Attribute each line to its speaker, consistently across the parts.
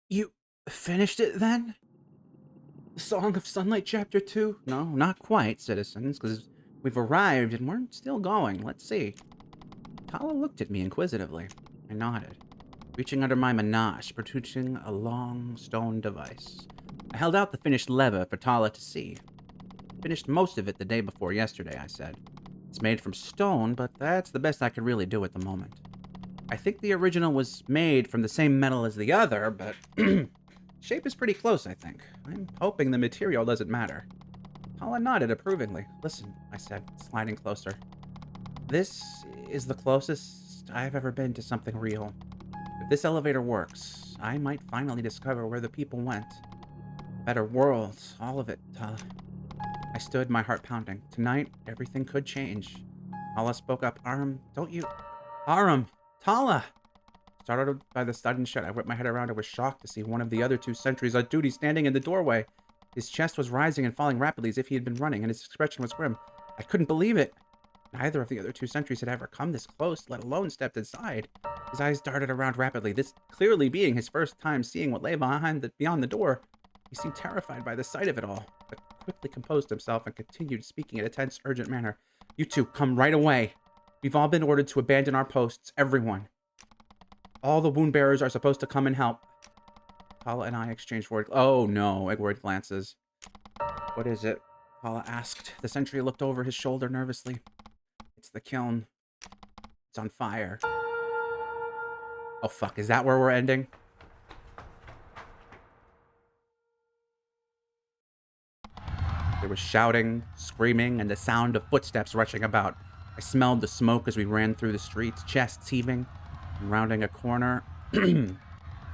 Speaker 1: You finished it then? Song of Sunlight Chapter 2? No, not quite, citizens, because we've arrived and we're still going. Let's see. Tala looked at me inquisitively. I nodded, reaching under my menage, producing a long stone device. I held out the finished lever for Tala to see. Finished most of it the day before yesterday, I said. It's made from stone, but that's the best I could really do at the moment. I think the original was made from the same metal as the other, but shape is pretty close, I think. I'm hoping the material doesn't matter. Tala nodded approvingly. Listen, I said, sliding closer. This is the closest I've ever been to something real. If this elevator works, I might finally discover where the people went. Better world, all of it, Tala. I stood, my heart pounding. Tonight, everything could change. Tala spoke up. Don't you... Tala! Startled by the sudden shut, I whipped my head around and was shocked to see one of the other 2 sentries on duty standing in the doorway. His chest was rising and falling rapidly as if he had been running, and his expression was grim. I couldn't believe it. Neither of the other 2 sentries had ever come this close, let alone stepped inside. His eyes darted around rapidly, this clearly being his first time seeing what lay beyond the door. He seemed terrified by the sight of it all, but quickly composed himself and continued speaking in a tense, urgent manner. You 2, come right away. We've all been ordered to abandon our posts, everyone. All the wound bearers are supposed to come and help. Tala and I exchanged worried glances. What is it? Tala asked. The sentry looked over his shoulder nervously. It's the kiln. It's on fire. Oh fuck, is that where we're ending? There was shouting, screaming, and the sound of footsteps rushing about. I smelled the smoke as we ran through the streets, chests heaving. And rounding a corner,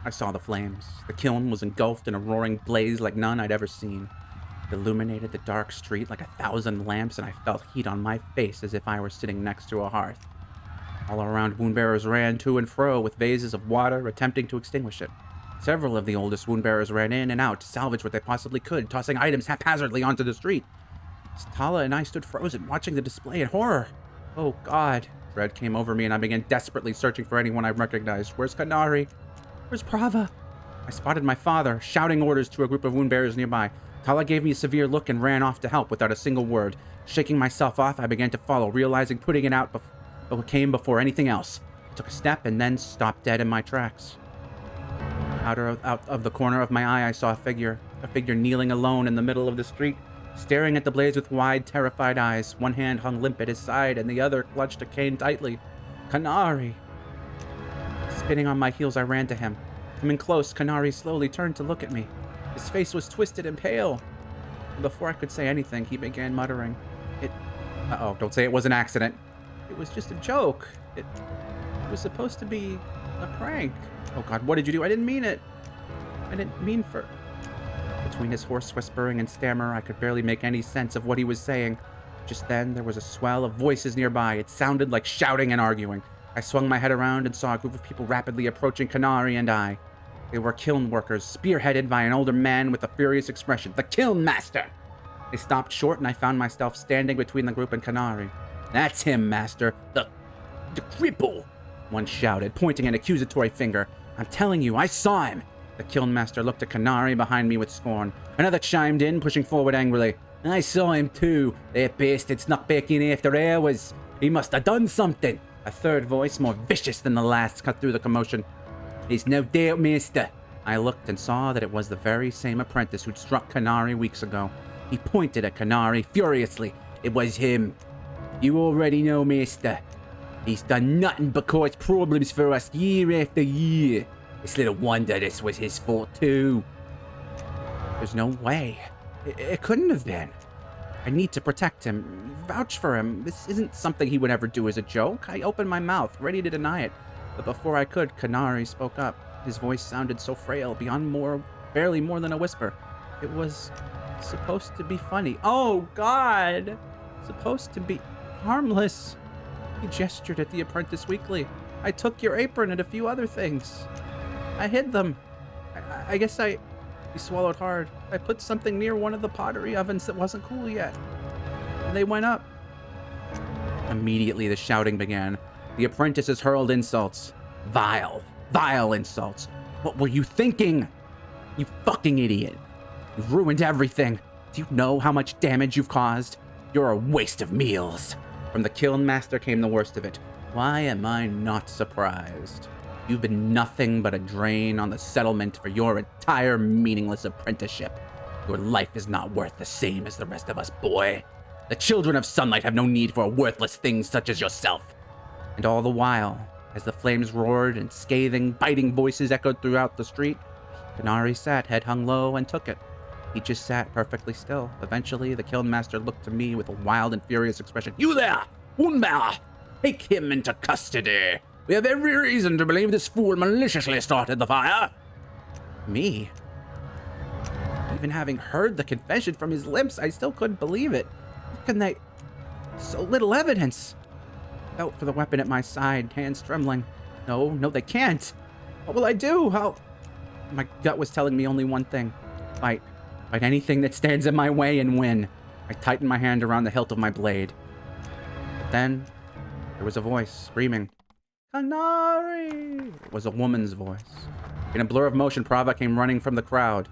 Speaker 1: I saw the flames. The kiln was engulfed in a roaring blaze like none I'd ever seen. It illuminated the dark street like 1,000 lamps, and I felt heat on my face as if I were sitting next to a hearth. All around, wound-bearers ran to and fro with vases of water, attempting to extinguish it. Several of the oldest wound-bearers ran in and out to salvage what they possibly could, tossing items haphazardly onto the street. Tala and I stood frozen, watching the display in horror. Oh, God. Dread came over me, and I began desperately searching for anyone I recognized. Where's Kanari? Where's Prava? I spotted my father, shouting orders to a group of wound-bearers nearby. Tala gave me a severe look and ran off to help without a single word. Shaking myself off, I began to follow, realizing putting it out came before anything else. I took a step and then stopped dead in my tracks. Out of the corner of my eye, I saw a figure kneeling alone in the middle of the street, staring at the blaze with wide, terrified eyes. One hand hung limp at his side, and the other clutched a cane tightly. Kanari! Spinning on my heels, I ran to him. Coming close, Kanari slowly turned to look at me. His face was twisted and pale. Before I could say anything, he began muttering. Uh-oh, don't say it was an accident. It was just a joke. It was supposed to be a prank. Oh God, what did you do? I didn't mean it. I didn't mean for... Between his hoarse whispering and stammer, I could barely make any sense of what he was saying. Just then, there was a swell of voices nearby. It sounded like shouting and arguing. I swung my head around and saw a group of people rapidly approaching Kanari and I. They were kiln workers, spearheaded by an older man with a furious expression. The Kiln Master! They stopped short, and I found myself standing between the group and Kanari. That's him, Master. The cripple! One shouted, pointing an accusatory finger. I'm telling you, I saw him! The Kiln Master looked at Kanari behind me with scorn. Another chimed in, pushing forward angrily. I saw him too. That bastard snuck back in after hours. He must have done something. A third voice, more vicious than the last, cut through the commotion. There's no doubt, Master. I looked and saw that it was the very same apprentice who'd struck Kanari weeks ago. He pointed at Kanari furiously. It was him. You already know, Master. He's done nothing but cause problems for us year after year. It's little wonder this was his fault too. There's no way. It couldn't have been. I need to protect him, vouch for him. This isn't something he would ever do as a joke. I opened my mouth, ready to deny it. But before I could, Kanari spoke up. His voice sounded so frail, barely more than a whisper. It was supposed to be funny. Oh, God! Supposed to be harmless. He gestured at the apprentice weakly. I took your apron and a few other things. I hid them. I guess He swallowed hard. I put something near one of the pottery ovens that wasn't cool yet. And they went up. Immediately, the shouting began. The apprentices hurled insults. Vile insults. What were you thinking? You fucking idiot. You've ruined everything. Do you know how much damage you've caused? You're a waste of meals. From the kiln master came the worst of it. Why am I not surprised? You've been nothing but a drain on the settlement for your entire meaningless apprenticeship. Your life is not worth the same as the rest of us, boy. The children of sunlight have no need for worthless things such as yourself. And all the while, as the flames roared and scathing, biting voices echoed throughout the street, Canary sat, head hung low, and took it. He just sat perfectly still. Eventually, the kiln master looked to me with a wild and furious expression. You there, Woomba! Take him into custody. We have every reason to believe this fool maliciously started the fire. Me? Even having heard the confession from his lips, I still couldn't believe it. How can they... So little evidence. I felt for the weapon at my side, hands trembling. No, they can't. What will I do? How... My gut was telling me only one thing. Fight. Fight anything that stands in my way and win. I tightened my hand around the hilt of my blade. But then, there was a voice, screaming, Canary! It was a woman's voice. In a blur of motion, Prava came running from the crowd,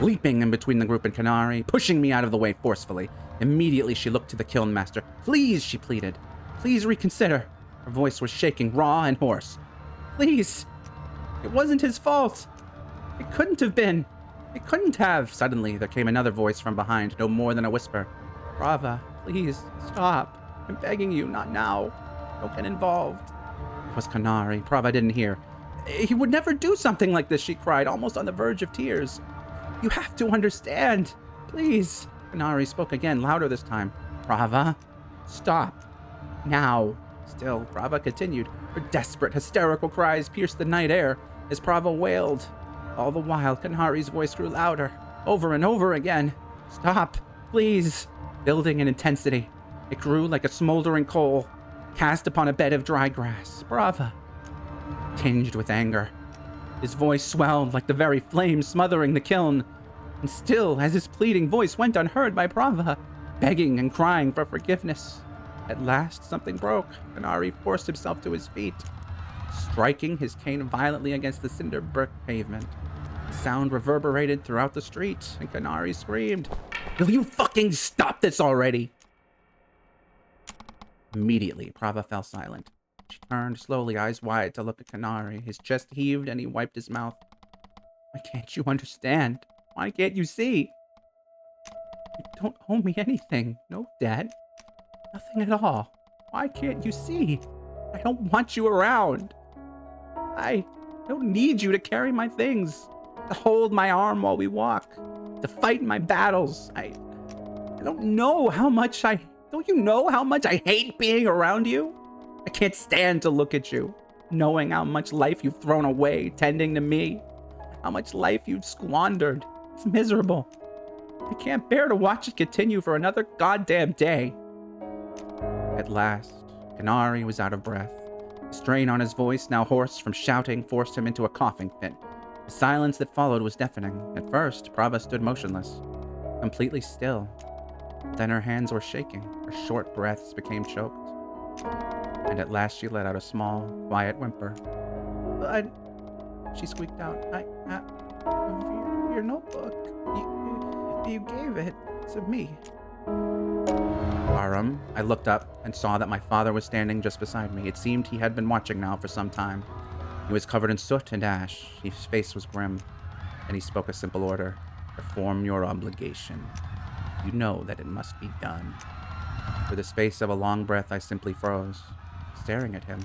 Speaker 1: leaping in between the group and Canary, pushing me out of the way forcefully. Immediately, she looked to the kiln master. Please, she pleaded. Please reconsider. Her voice was shaking, raw and hoarse. Please. It wasn't his fault. It couldn't have been. It couldn't have. Suddenly, there came another voice from behind, no more than a whisper. Prava, please, stop. I'm begging you, not now. Don't get involved. It was Canary. Prava didn't hear. He would never do something like this, she cried, almost on the verge of tears. You have to understand. Please. Canary spoke again, louder this time. Prava, stop. Now. Still, Prava continued. Her desperate, hysterical cries pierced the night air as Prava wailed. All the while, Canary's voice grew louder, over and over again. Stop, please. Building in intensity, it grew like a smoldering coal, cast upon a bed of dry grass. Prava, tinged with anger. His voice swelled like the very flames smothering the kiln. And still, as his pleading voice went unheard by Prava, begging and crying for forgiveness. At last, something broke. Canary forced himself to his feet, striking his cane violently against the cinder brick pavement. The sound reverberated throughout the street, and Canary screamed, Will you fucking stop this already? Immediately, Prava fell silent. She turned slowly, eyes wide, to look at Canary. His chest heaved, and he wiped his mouth. Why can't you understand? Why can't you see? You don't owe me anything. No debt. Nothing at all. Why can't you see? I don't want you around. I don't need you to carry my things, to hold my arm while we walk, to fight my battles. I don't know how much don't you know how much I hate being around you? I can't stand to look at you, knowing how much life you've thrown away tending to me, how much life you've squandered. It's miserable. I can't bear to watch it continue for another goddamn day. At last, Canary was out of breath. The strain on his voice, now hoarse from shouting, forced him into a coughing fit. The silence that followed was deafening. At first, Prava stood motionless, completely still. Then her hands were shaking, her short breaths became choked. And at last she let out a small, quiet whimper. She squeaked out, your notebook. You gave it to me. Aram, I looked up and saw that my father was standing just beside me. It seemed he had been watching now for some time. He was covered in soot and ash. His face was grim, and he spoke a simple order. Perform your obligation. You know that it must be done. For the space of a long breath, I simply froze, staring at him,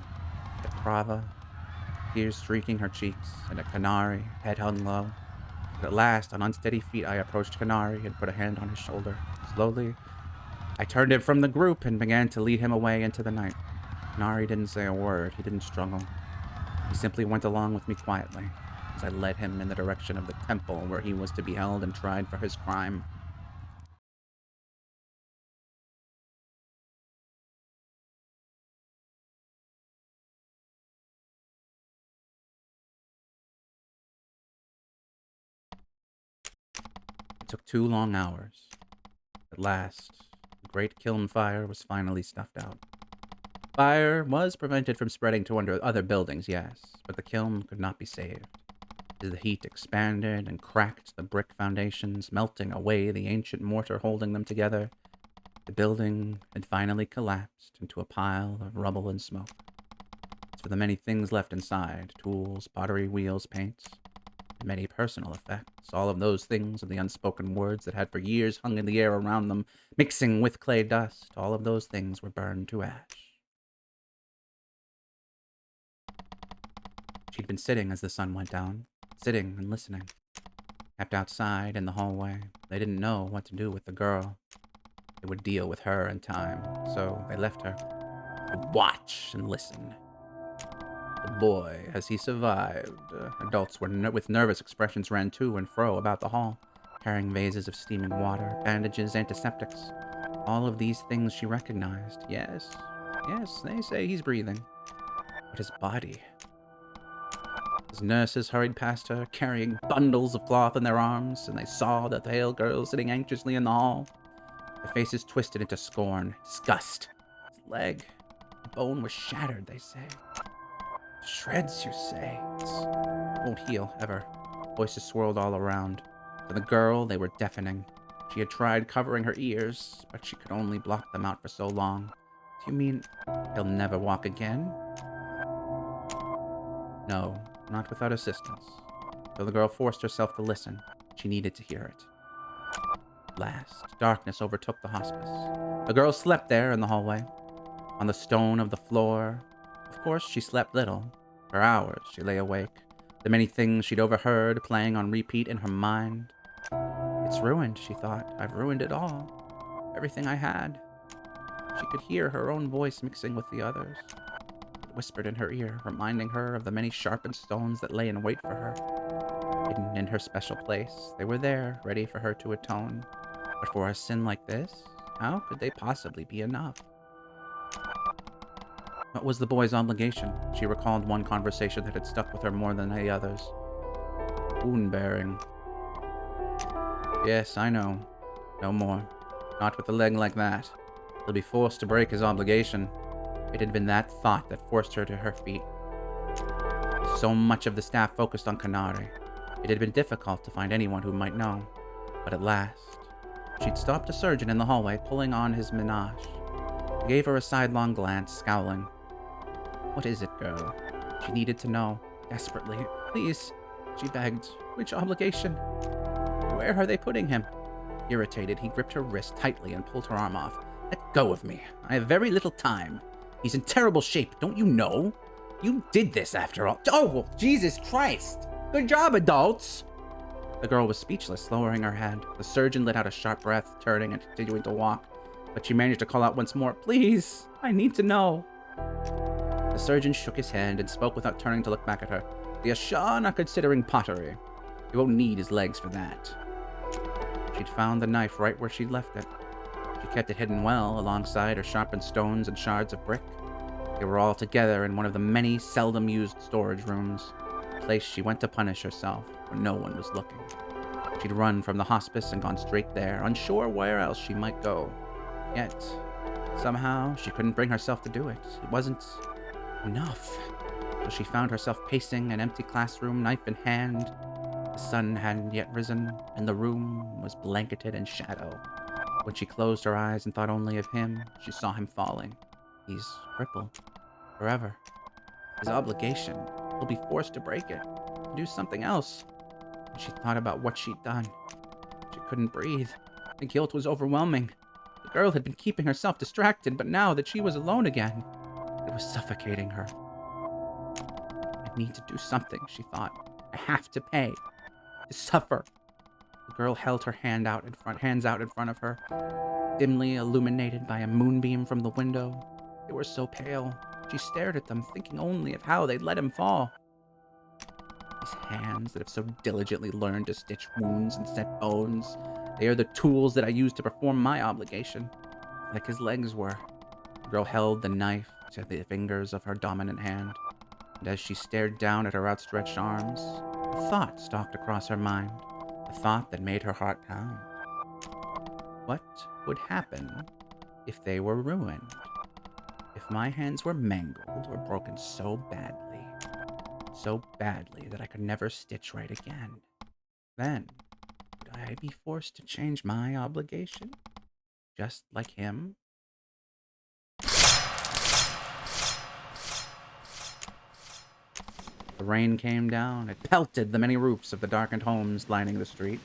Speaker 1: at Prava, tears streaking her cheeks, and at Canary, head hung low. But at last, on unsteady feet, I approached Canary and put a hand on his shoulder. Slowly, I turned him from the group and began to lead him away into the night. Canary didn't say a word. He didn't struggle. He simply went along with me quietly as I led him in the direction of the temple where he was to be held and tried for his crime. It took 2 long hours. At last, the great kiln fire was finally snuffed out. Fire was prevented from spreading to other buildings, yes, but the kiln could not be saved. as the heat expanded and cracked the brick foundations, melting away the ancient mortar holding them together. The building had finally collapsed into a pile of rubble and smoke. As for the many things left inside, tools, pottery, wheels, paints, and many personal effects, all of those things and the unspoken words that had for years hung in the air around them, mixing with clay dust, all of those things were burned to ash. She'd been sitting as the sun went down, sitting and listening. Kept outside in the hallway, they didn't know what to do with the girl. They would deal with her in time, so they left her to watch and listen. The boy, as he survived, adults with nervous expressions ran to and fro about the hall, carrying vases of steaming water, bandages, antiseptics. All of these things she recognized. Yes, they say he's breathing. But his body... As nurses hurried past her, carrying bundles of cloth in their arms, and they saw the pale girl sitting anxiously in the hall. Their faces twisted into scorn, disgust. His leg, the bone was shattered, they say. Shreds, you say? It won't heal, ever. Voices swirled all around. For the girl, they were deafening. She had tried covering her ears, but she could only block them out for so long. Do you mean he'll never walk again? No, not without assistance. So the girl forced herself to listen. She needed to hear it. At last, darkness overtook the hospice. The girl slept there in the hallway, on the stone of the floor. Of course, she slept little. For hours, she lay awake. The many things she'd overheard playing on repeat in her mind. It's ruined, she thought. I've ruined it all. Everything I had. She could hear her own voice mixing with the others. It whispered in her ear, reminding her of the many sharpened stones that lay in wait for her. Hidden in her special place, they were there, ready for her to atone. But for a sin like this, how could they possibly be enough? What was the boy's obligation? She recalled one conversation that had stuck with her more than any others. Wound-bearing. Yes, I know. No more. Not with a leg like that. He'll be forced to break his obligation. It had been that thought that forced her to her feet. So much of the staff focused on Kanare. It had been difficult to find anyone who might know. But at last, she'd stopped a surgeon in the hallway, pulling on his menage. He gave her a sidelong glance, scowling. What is it, girl? She needed to know, desperately. Please, she begged. Which obligation? Where are they putting him? Irritated, he gripped her wrist tightly and pulled her arm off. Let go of me. I have very little time. He's in terrible shape, don't you know? You did this after all. Oh, well, Jesus Christ! Good job, adults! The girl was speechless, lowering her head. The surgeon let out a sharp breath, turning and continuing to walk. But she managed to call out once more, Please, I need to know. The surgeon shook his head and spoke without turning to look back at her. The Ashan are considering pottery. You won't need his legs for that. She'd found the knife right where she'd left it. She kept it hidden well, alongside her sharpened stones and shards of brick. They were all together in one of the many seldom-used storage rooms, a place she went to punish herself when no one was looking. She'd run from the hospice and gone straight there, unsure where else she might go. Yet, somehow, she couldn't bring herself to do it. It wasn't enough. So she found herself pacing an empty classroom, knife in hand. The sun hadn't yet risen, and the room was blanketed in shadow. When she closed her eyes and thought only of him, she saw him falling. He's crippled. Forever. His obligation. He'll be forced to break it. To do something else. And she thought about what she'd done. She couldn't breathe. The guilt was overwhelming. The girl had been keeping herself distracted, but now that she was alone again, it was suffocating her. I need to do something, she thought. I have to pay. To suffer. The girl held her hands out in front of her, dimly illuminated by a moonbeam from the window. They were so pale. She stared at them, thinking only of how they'd let him fall. These hands that have so diligently learned to stitch wounds and set bones, they are the tools that I use to perform my obligation, like his legs were. The girl held the knife to the fingers of her dominant hand, and as she stared down at her outstretched arms, a thought stalked across her mind. A thought that made her heart pound. What would happen if they were ruined? If my hands were mangled or broken so badly, so badly that I could never stitch right again. Then, would I be forced to change my obligation? Just like him? The rain came down. It pelted the many roofs of the darkened homes lining the street.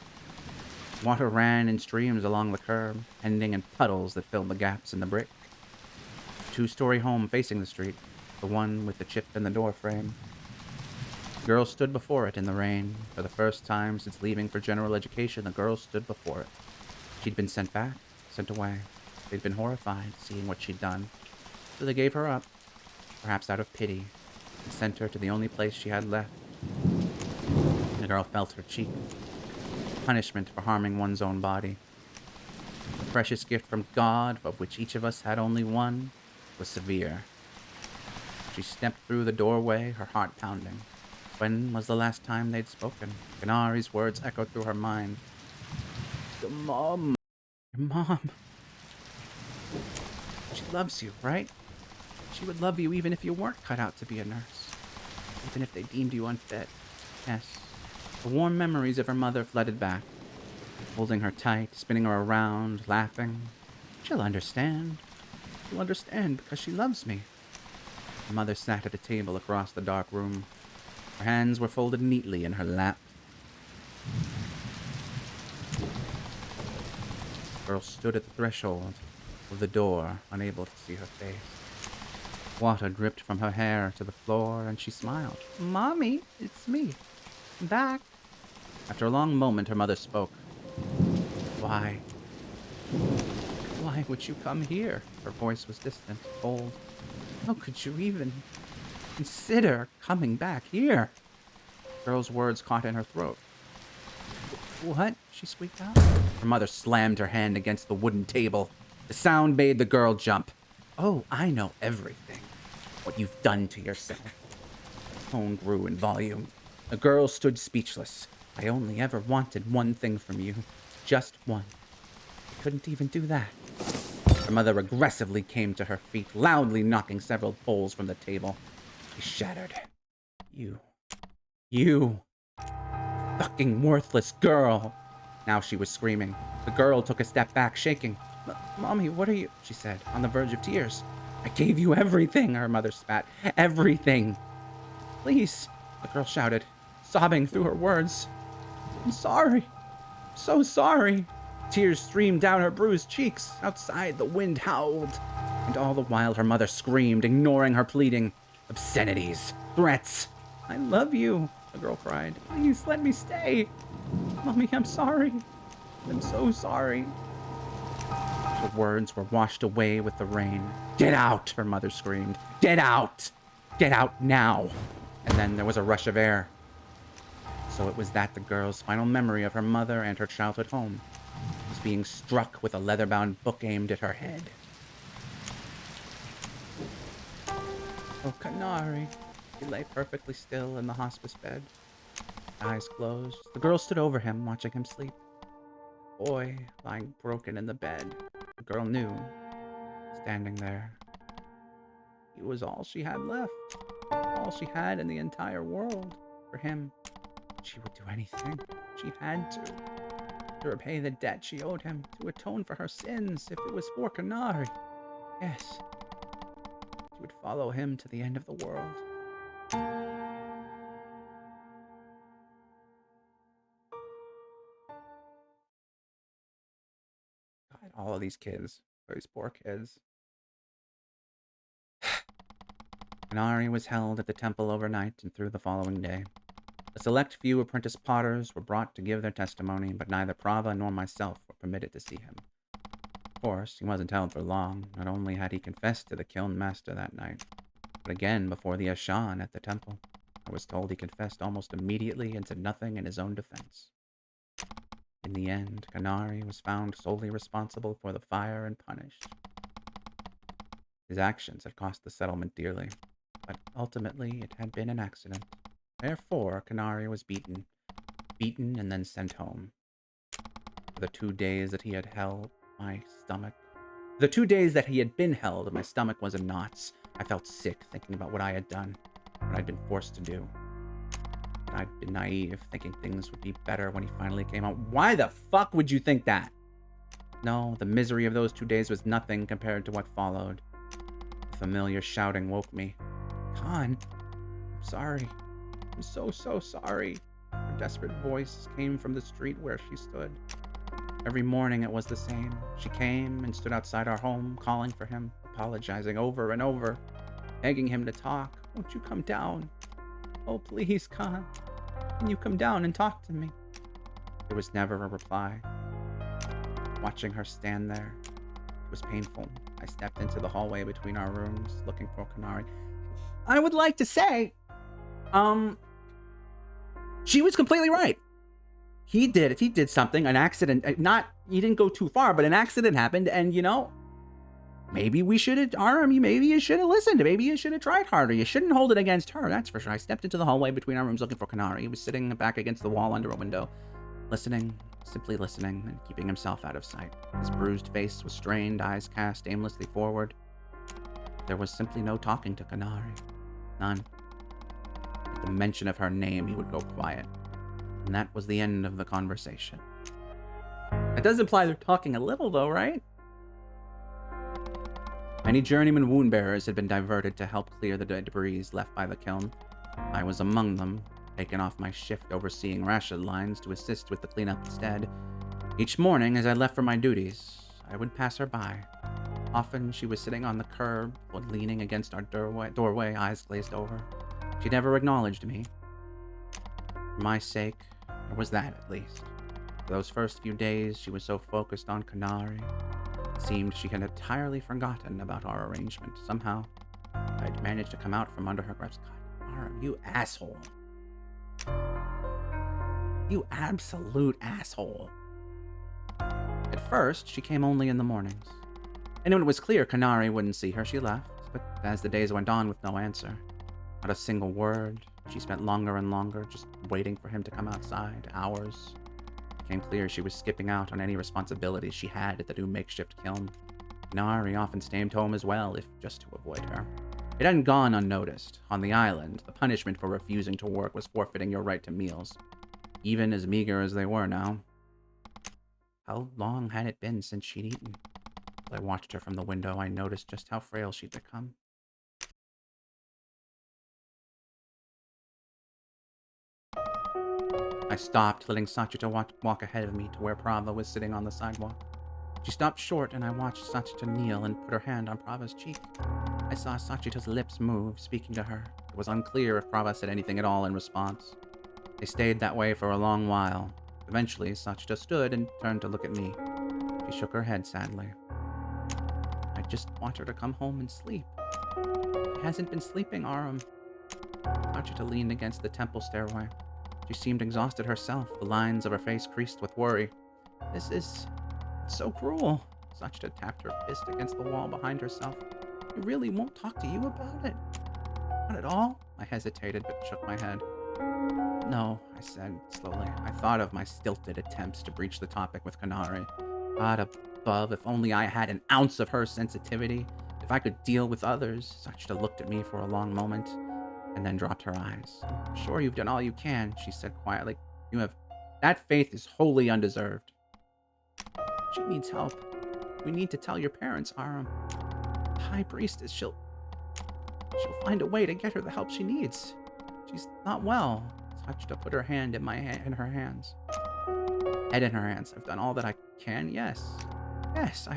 Speaker 1: Water ran in streams along the curb, ending in puddles that filled the gaps in the brick. A two-story home facing the street, the one with the chip in the doorframe. The girl stood before it in the rain. For the first time since leaving for general education, the girl stood before it. She'd been sent back, sent away. They'd been horrified, seeing what she'd done. So they gave her up, perhaps out of pity, and sent her to the only place she had left. The girl felt her cheek. Punishment for harming one's own body. The precious gift from God, of which each of us had only one, was severe. She stepped through the doorway, her heart pounding. When was the last time they'd spoken? Ganari's words echoed through her mind. Your mom. Your mom. She loves you, right? She would love you even if you weren't cut out to be a nurse. Even if they deemed you unfit. Yes. The warm memories of her mother flooded back. Holding her tight, spinning her around, laughing. She'll understand. She'll understand because she loves me. Her mother sat at a table across the dark room. Her hands were folded neatly in her lap. The girl stood at the threshold of the door, unable to see her face. Water dripped from her hair to the floor, and she smiled. Mommy, it's me. I'm back. After a long moment, her mother spoke. Why? Why would you come here? Her voice was distant, cold. How could you even consider coming back here? The girl's words caught in her throat. What? She squeaked out. Her mother slammed her hand against the wooden table. The sound made the girl jump. Oh, I know everything. What you've done to yourself. The tone grew in volume. The girl stood speechless. I only ever wanted one thing from you. Just one. I couldn't even do that. Her mother aggressively came to her feet, loudly knocking several bowls from the table. She shattered. You fucking worthless girl. Now she was screaming. The girl took a step back, shaking. Mommy, what are you? She said, on the verge of tears. I gave you everything, her mother spat. Everything. Please, the girl shouted, sobbing through her words. I'm sorry. I'm so sorry. Tears streamed down her bruised cheeks. Outside, the wind howled. And all the while, her mother screamed, ignoring her pleading. Obscenities. Threats. I love you, the girl cried. Please, let me stay. Mommy, I'm sorry. I'm so sorry. Her words were washed away with the rain. Get out, her mother screamed. Get out. Get out now. And then there was a rush of air. So it was that the girl's final memory of her mother and her childhood home was being struck with a leather-bound book aimed at her head. Oh, Canary. He lay perfectly still in the hospice bed. Eyes closed. The girl stood over him, watching him sleep. The boy, lying broken in the bed. The girl knew, standing there. He was all she had left. All she had in the entire world. For him. She would do anything. She had to repay the debt she owed him, to atone for her sins, if it was for Canary. Yes. She would follow him to the end of the world. God, all of these kids. These poor kids. Canary was held at the temple overnight and through the following day. A select few apprentice potters were brought to give their testimony, but neither Prava nor myself were permitted to see him. Of course, he wasn't held for long. Not only had he confessed to the kiln master that night, but again before the Ashan at the temple. I was told he confessed almost immediately and said nothing in his own defense. In the end, Canary was found solely responsible for the fire and punished. His actions had cost the settlement dearly, but ultimately it had been an accident. Therefore, Canary was beaten and then sent home. For the 2 days that he had held my stomach. The 2 days that he had been held, my stomach was in knots. I felt sick thinking about what I had done, what I'd been forced to do. I'd been naive, thinking things would be better when he finally came home. Why the fuck would you think that? No, the misery of those 2 days was nothing compared to what followed. The familiar shouting woke me. Khan, I'm sorry. I'm so sorry. Her desperate voice came from the street where she stood. Every morning it was the same. She came and stood outside our home, calling for him, apologizing over and over, begging him to talk. Won't you come down? Oh, please, Khan. Can you come down and talk to me? There was never a reply. Watching her stand there, it was painful. I stepped into the hallway between our rooms, looking for Kanari. I would like to say, she was completely right. He did something, an accident. He didn't go too far, but an accident happened, and maybe we should have, maybe you should have listened. Maybe you should have tried harder. You shouldn't hold it against her, that's for sure. I stepped into the hallway between our rooms looking for Kanari. He was sitting back against the wall under a window, listening, simply listening, and keeping himself out of sight. His bruised face was strained, eyes cast aimlessly forward. There was simply no talking to Kanari. None. At the mention of her name, he would go quiet. And that was the end of the conversation. That does imply they're talking a little, though, right? Many journeyman wound bearers had been diverted to help clear the debris left by the kiln. I was among them, taken off my shift overseeing ration lines to assist with the cleanup instead. Each morning, as I left for my duties, I would pass her by. Often, she was sitting on the curb or leaning against our doorway, eyes glazed over. She never acknowledged me. For my sake, there was that at least. For those first few days, she was so focused on Kanari. It seemed she had entirely forgotten about our arrangement. Somehow, I'd managed to come out from under her grasp. God, Aram, you asshole. You absolute asshole. At first, she came only in the mornings. And when it was clear Kanari wouldn't see her, she left. But as the days went on with no answer, not a single word, she spent longer and longer just waiting for him to come outside. Hours. It became clear she was skipping out on any responsibilities she had at the new makeshift kiln. Kanari often stayed home as well, if just to avoid her. It hadn't gone unnoticed. On the island, the punishment for refusing to work was forfeiting your right to meals, even as meager as they were now. How long had it been since she'd eaten? As I watched her from the window, I noticed just how frail she'd become. I stopped, letting Sachita walk ahead of me to where Prava was sitting on the sidewalk. She stopped short, and I watched Sachita kneel and put her hand on Prava's cheek. I saw Sachita's lips move, speaking to her. It was unclear if Prava said anything at all in response. They stayed that way for a long while. Eventually, Sachita stood and turned to look at me. She shook her head sadly. I just want her to come home and sleep. She hasn't been sleeping, Aram. Sachita leaned against the temple stairway. She seemed exhausted herself, the lines of her face creased with worry. This is so cruel. Sachita tapped her fist against the wall behind herself. He really won't talk to you about it? Not at all? I hesitated, but shook my head. No, I said slowly. I thought of my stilted attempts to breach the topic with Kanari. God above, if only I had an ounce of her sensitivity. If I could deal with others. Sachita looked at me for a long moment, and then dropped her eyes. I'm sure you've done all you can, she said quietly. You have. That faith is wholly undeserved. She needs help. We need to tell your parents, Aram. The High Priestess, she'll find a way to get her the help she needs. She's not well. Sachita put her hand in her hands. Head in her hands. I've done all that I can, yes. Yes,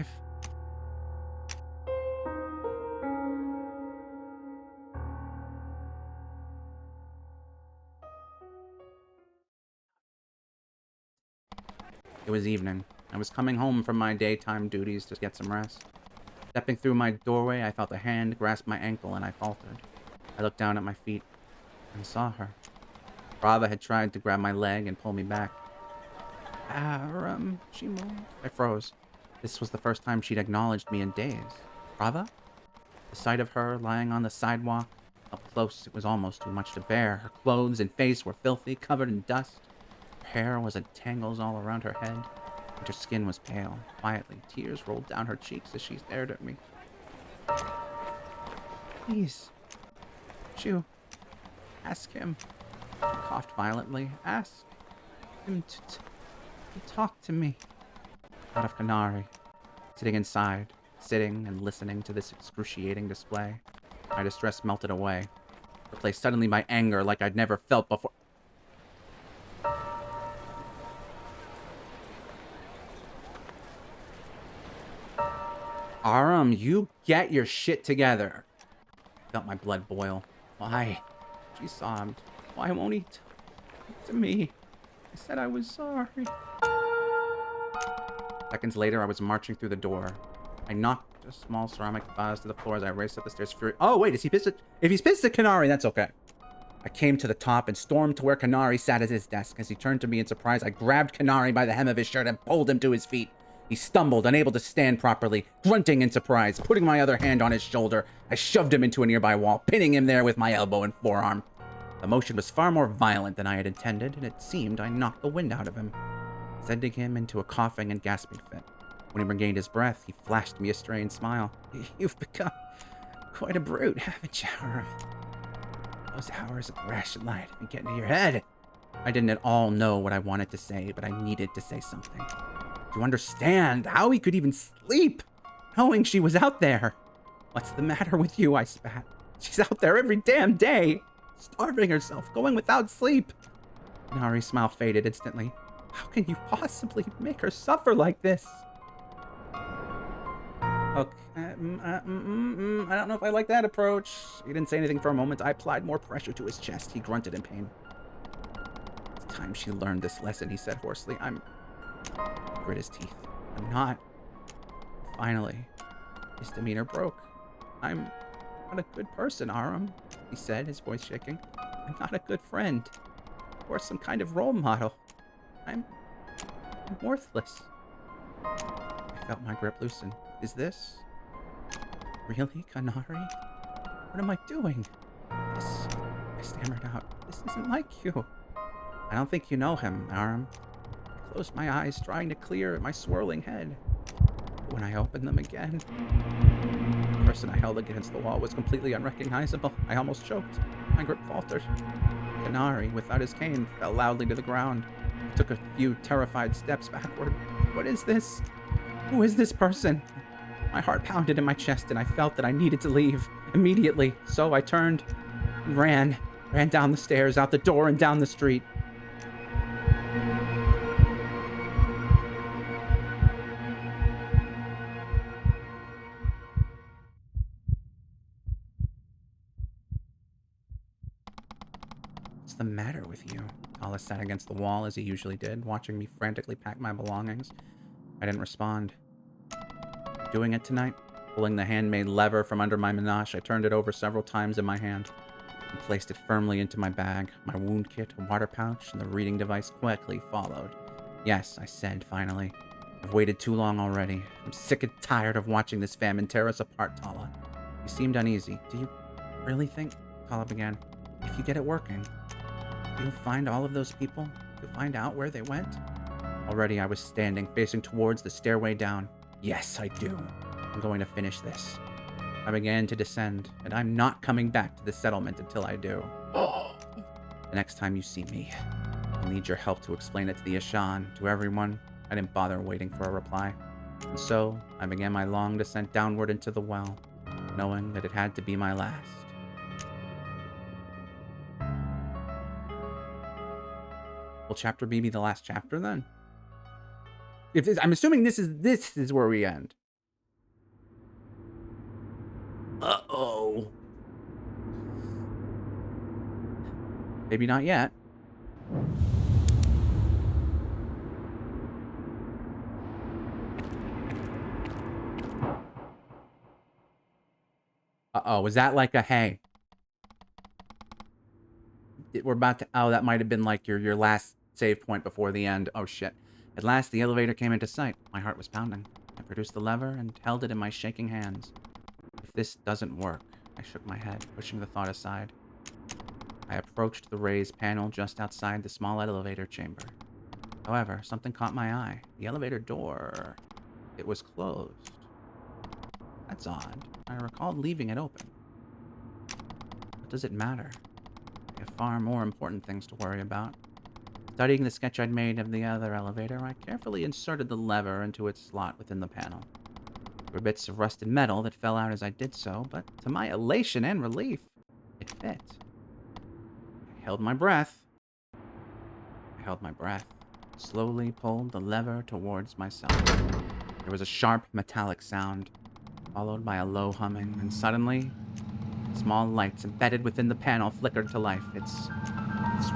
Speaker 1: It was evening. I was coming home from my daytime duties to get some rest. Stepping through my doorway, I felt a hand grasp my ankle and I faltered. I looked down at my feet and saw her. Prava had tried to grab my leg and pull me back. Aram, she moaned. I froze. This was the first time she'd acknowledged me in days. Prava? The sight of her lying on the sidewalk, up close, it was almost too much to bear. Her clothes and face were filthy, covered in dust. Her hair was in tangles all around her head, and her skin was pale. Quietly, tears rolled down her cheeks as she stared at me. Please, you ask him. I coughed violently. Ask him to talk to me. Out of Canary, sitting inside, sitting and listening to this excruciating display. My distress melted away, replaced suddenly by anger like I'd never felt before. Aram, you get your shit together. I felt my blood boil. Why? She sobbed. Why won't he talk to me? I said I was sorry. Seconds later, I was marching through the door. I knocked a small ceramic vase to the floor as I raced up the stairs. Oh, wait, is he pissed at... If he's pissed at Canary, that's okay. I came to the top and stormed to where Canary sat at his desk. As he turned to me in surprise, I grabbed Canary by the hem of his shirt and pulled him to his feet. He stumbled, unable to stand properly, grunting in surprise. Putting my other hand on his shoulder, I shoved him into a nearby wall, pinning him there with my elbow and forearm. The motion was far more violent than I had intended, and it seemed I knocked the wind out of him, sending him into a coughing and gasping fit. When he regained his breath, he flashed me a strained smile. You've become quite a brute, haven't you, Aram? Those hours of ration light have been getting to your head. I didn't at all know what I wanted to say, but I needed to say something. To understand how he could even sleep, knowing she was out there. What's the matter with you, I spat. She's out there every damn day, starving herself, going without sleep. Nari's smile faded instantly. How can you possibly make her suffer like this? Okay, I don't know if I like that approach. He didn't say anything for a moment. I applied more pressure to his chest. He grunted in pain. It's time she learned this lesson, he said hoarsely. He grit his teeth. I'm not. Finally, his demeanor broke. I'm not a good person, Aram, he said, his voice shaking. I'm not a good friend, or some kind of role model. I'm worthless. I felt my grip loosen. Is this really Canary? What am I doing? This, I stammered out. This isn't like you. I don't think you know him, Aram. I closed my eyes, trying to clear my swirling head. But when I opened them again, the person I held against the wall was completely unrecognizable. I almost choked. My grip faltered. Canary, without his cane, fell loudly to the ground. I took a few terrified steps backward. What is this? Who is this person? My heart pounded in my chest, and I felt that I needed to leave immediately. So I turned and ran down the stairs, out the door, and down the street. What's the matter with you? Tala sat against the wall as he usually did, watching me frantically pack my belongings. I didn't respond. Doing it tonight? Pulling the handmade lever from under my menage, I turned it over several times in my hand and placed it firmly into my bag. My wound kit, a water pouch, and the reading device quickly followed. Yes, I said finally. I've waited too long already. I'm sick and tired of watching this famine tear us apart, Tala. You seemed uneasy. Do you really think, Tala began, if you get it working, you'll find all of those people? You'll find out where they went? Already I was standing, facing towards the stairway down. Yes, I do. I'm going to finish this. I began to descend, and I'm not coming back to the settlement until I do. The next time you see me, I'll need your help to explain it to the Ashan, to everyone. I didn't bother waiting for a reply. And so, I began my long descent downward into the well, knowing that it had to be my last. Will chapter B be the last chapter then? I'm assuming this is where we end. Uh-oh. Maybe not yet. Uh-oh, was that like a hey? We're about to... Oh, that might have been like your last save point before the end. Oh, shit. At last, the elevator came into sight. My heart was pounding. I produced the lever and held it in my shaking hands. If this doesn't work, I shook my head, pushing the thought aside. I approached the raised panel just outside the small elevator chamber. However, something caught my eye. The elevator door... It was closed. That's odd. I recalled leaving it open. What does it matter? I have far more important things to worry about. Studying the sketch I'd made of the other elevator, I carefully inserted the lever into its slot within the panel. There were bits of rusted metal that fell out as I did so, but to my elation and relief, it fit. I held my breath. Slowly pulled the lever towards myself. There was a sharp metallic sound, followed by a low humming, and suddenly, small lights embedded within the panel flickered to life. It's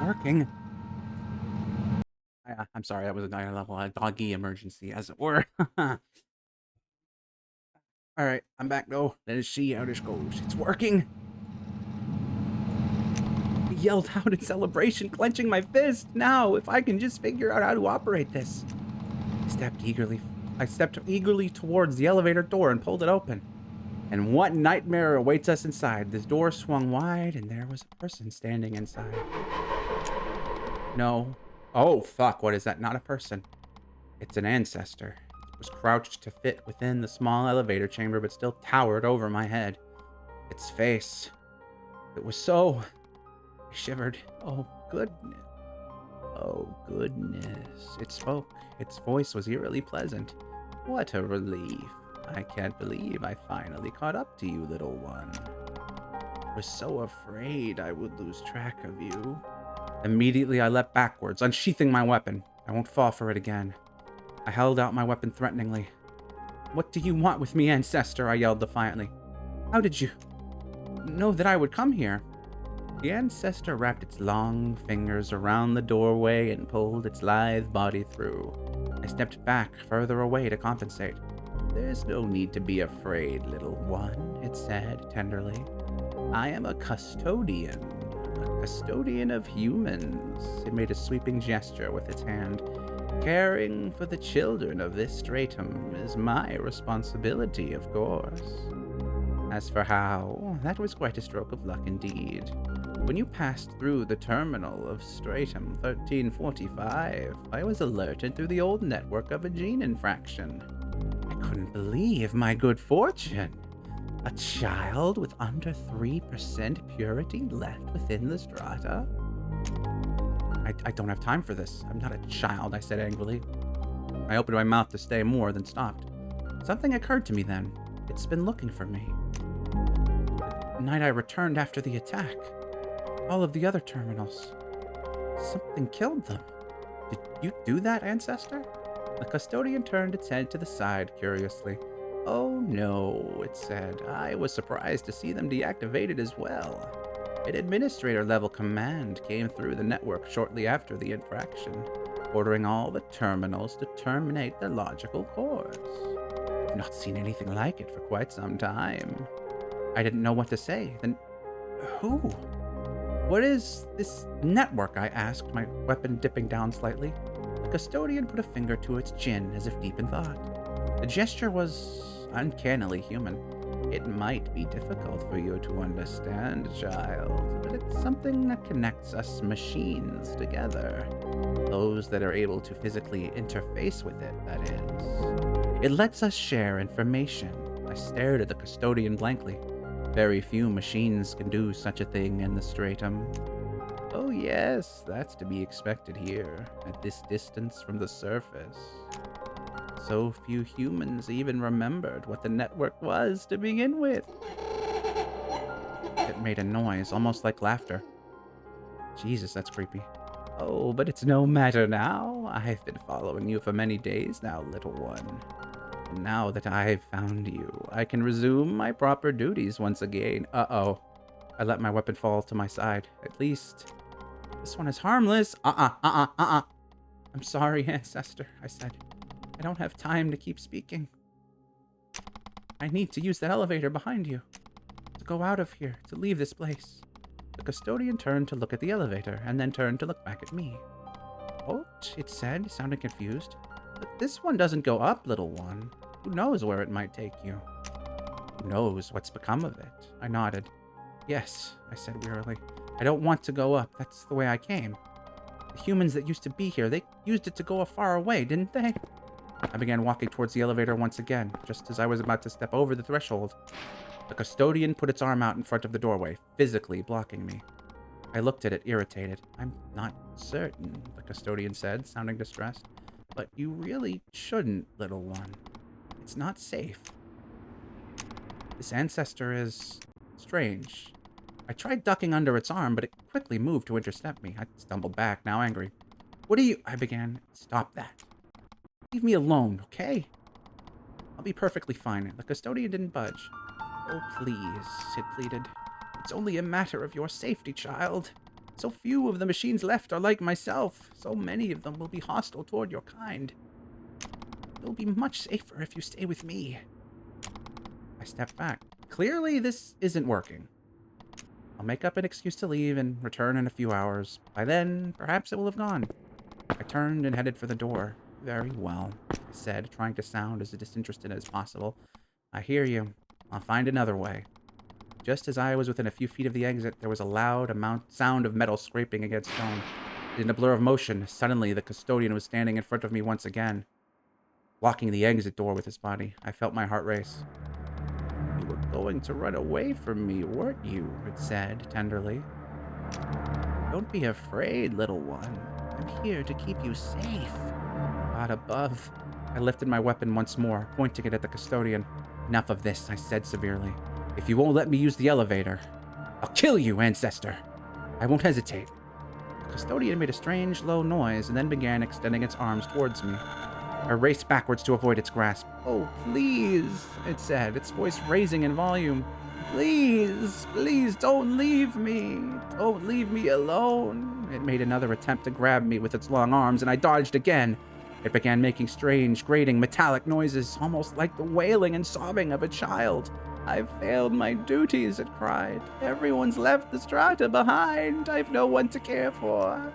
Speaker 1: working. I'm sorry, that was a dire level, a doggy emergency, as it were. Alright, I'm back though. Let us see how this goes. It's working! I yelled out in celebration, clenching my fist. Now, if I can just figure out how to operate this. I stepped eagerly towards the elevator door and pulled it open. And what nightmare awaits us inside? This door swung wide, and there was a person standing inside. No. Oh, fuck, what is that? Not a person. It's an ancestor. It was crouched to fit within the small elevator chamber, but still towered over my head. Its face. It was so... I shivered. Oh, goodness. Oh, goodness. It spoke. Its voice was eerily pleasant. What a relief. I can't believe I finally caught up to you, little one. I was so afraid I would lose track of you. Immediately, I leapt backwards, unsheathing my weapon. I won't fall for it again. I held out my weapon threateningly. What do you want with me, ancestor? I yelled defiantly. How did you know that I would come here? The ancestor wrapped its long fingers around the doorway and pulled its lithe body through. I stepped back further away to compensate. There's no need to be afraid, little one, it said tenderly. I am a custodian of humans. It made a sweeping gesture with its hand. Caring for the children of this stratum is my responsibility, of course. As for how, that was quite a stroke of luck indeed. When you passed through the terminal of stratum 1345, I was alerted through the old network of a gene infraction. I couldn't believe my good fortune. A child with under 3% purity left within the strata? I don't have time for this. I'm not a child, I said angrily. I opened my mouth to say more, then stopped. Something occurred to me then. It's been looking for me. The night I returned after the attack. All of the other terminals. Something killed them. Did you do that, ancestor? The custodian turned its head to the side curiously. Oh no, it said. I was surprised to see them deactivated as well. An administrator-level command came through the network shortly after the infraction, ordering all the terminals to terminate their logical course. I've not seen anything like it for quite some time. I didn't know what to say. Then who? What is this network? I asked, my weapon dipping down slightly. The custodian put a finger to its chin as if deep in thought. The gesture was uncannily human. It might be difficult for you to understand, child, but it's something that connects us machines together. Those that are able to physically interface with it, that is. It lets us share information. I stared at the custodian blankly. Very few machines can do such a thing in the stratum. Oh yes, that's to be expected here, at this distance from the surface. So few humans even remembered what the network was to begin with. It made a noise, almost like laughter. Jesus, that's creepy. Oh, but it's no matter now. I've been following you for many days now, little one. And now that I've found you, I can resume my proper duties once again. Uh-oh. I let my weapon fall to my side. At least, this one is harmless. I'm sorry, ancestor, I said. I don't have time to keep speaking. I need to use the elevator behind you. To go out of here, to leave this place. The custodian turned to look at the elevator, and then turned to look back at me. What? It said, sounding confused. But this one doesn't go up, little one. Who knows where it might take you? Who knows what's become of it? I nodded. Yes, I said wearily. I don't want to go up. That's the way I came. The humans that used to be here, they used it to go far away, didn't they? I began walking towards the elevator once again, just as I was about to step over the threshold. The custodian put its arm out in front of the doorway, physically blocking me. I looked at it, irritated. I'm not certain, the custodian said, sounding distressed. But you really shouldn't, little one. It's not safe. This ancestor is strange. I tried ducking under its arm, but it quickly moved to intercept me. I stumbled back, now angry. What are you... I began. Stop that. Leave me alone, okay? I'll be perfectly fine. The custodian didn't budge. Oh, please, it pleaded. It's only a matter of your safety, child. So few of the machines left are like myself. So many of them will be hostile toward your kind. You'll be much safer if you stay with me. I stepped back. Clearly, this isn't working. I'll make up an excuse to leave and return in a few hours. By then, perhaps it will have gone. I turned and headed for the door. Very well, I said, trying to sound as disinterested as possible. I hear you. I'll find another way. Just as I was within a few feet of the exit, there was a loud sound of metal scraping against stone. In a blur of motion, suddenly the custodian was standing in front of me once again, blocking the exit door with his body. I felt my heart race. You were going to run away from me, weren't you? It said, tenderly. Don't be afraid, little one. I'm here to keep you safe. God above. I lifted my weapon once more, pointing it at the custodian. Enough of this, I said severely. If you won't let me use the elevator, I'll kill you, ancestor. I won't hesitate. The custodian made a strange, low noise and then began extending its arms towards me. I raced backwards to avoid its grasp. Oh, please, it said, its voice raising in volume. Please, please don't leave me. Don't leave me alone. It made another attempt to grab me with its long arms, and I dodged again. It began making strange, grating, metallic noises, almost like the wailing and sobbing of a child. I've failed my duties, it cried. Everyone's left the strata behind. I've no one to care for.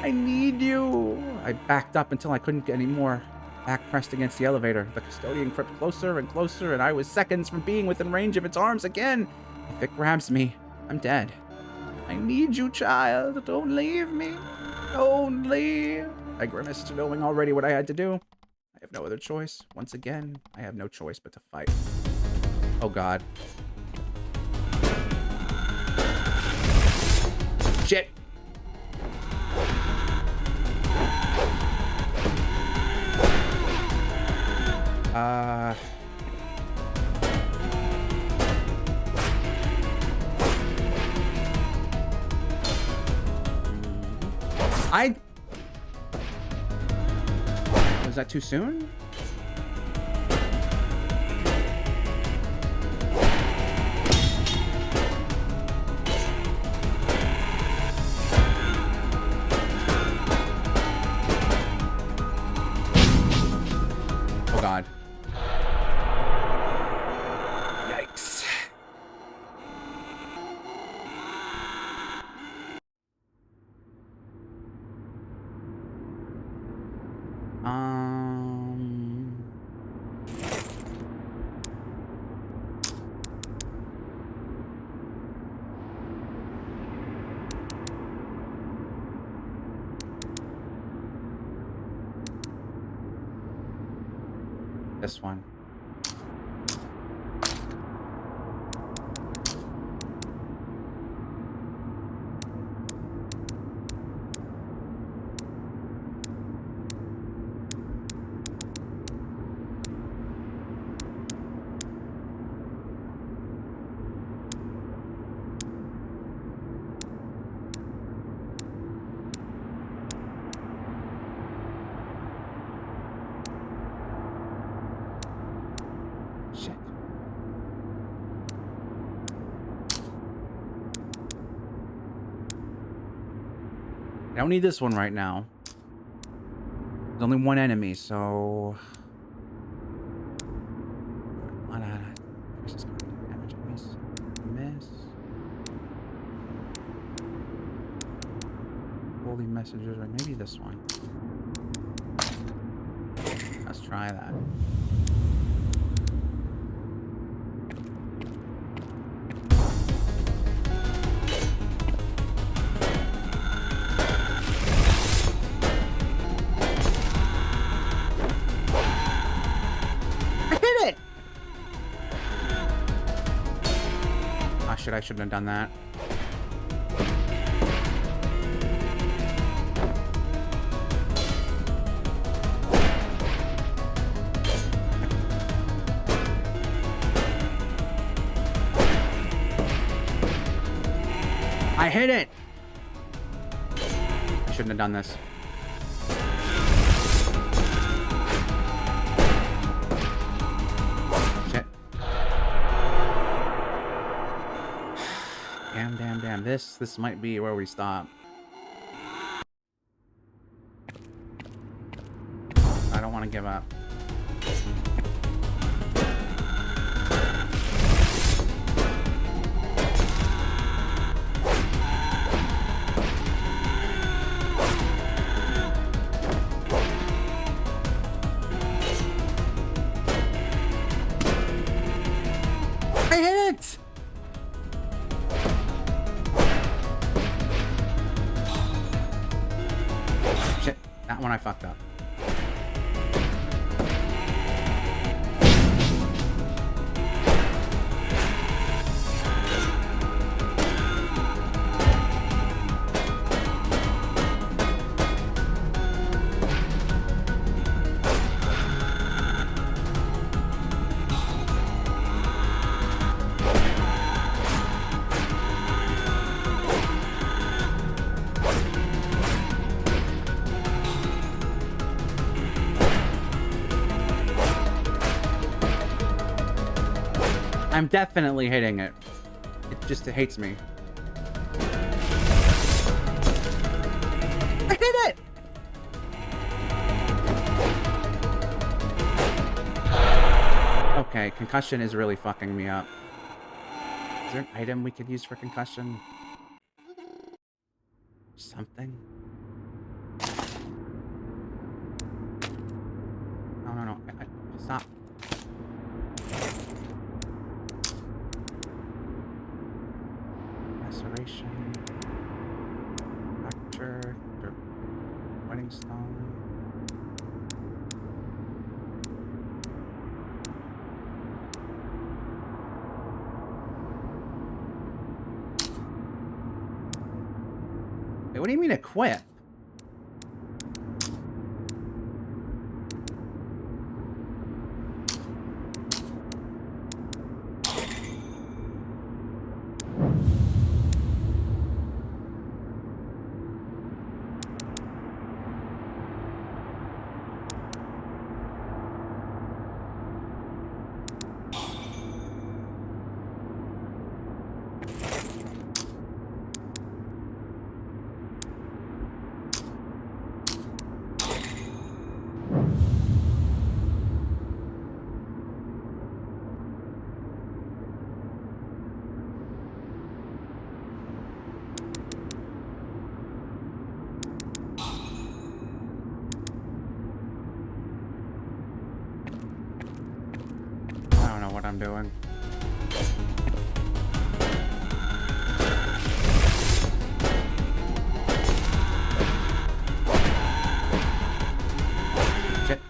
Speaker 1: I need you. I backed up until I couldn't get any more. Back pressed against the elevator. The custodian crept closer and closer, and I was seconds from being within range of its arms again. If it grabs me, I'm dead. I need you, child. Don't leave me. Don't leave. I grimaced, knowing already what I had to do. I have no other choice. Once again, I have no choice but to fight. Oh, God. Shit. Was that too soon? Oh, God. Yikes. This one. Shit. I don't need this one right now. There's only one enemy, so... Damage enemies. Miss. Holy messages, or maybe this one. Let's try that. I shouldn't have done that. hit it! I shouldn't have done this. Shit. Damn. This might be where we stop. I don't want to give up. I hit it! Shit, that one I fucked up. I'm definitely hitting it. It just hates me. I hit it! Okay, concussion is really fucking me up. Is there an item we could use for concussion? Something? No. Stop. Laceration. Fracture. Wedding stone. Wait, what do you mean equip? I'm doing. Shit.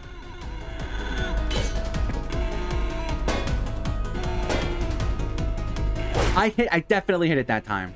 Speaker 1: I definitely hit it that time.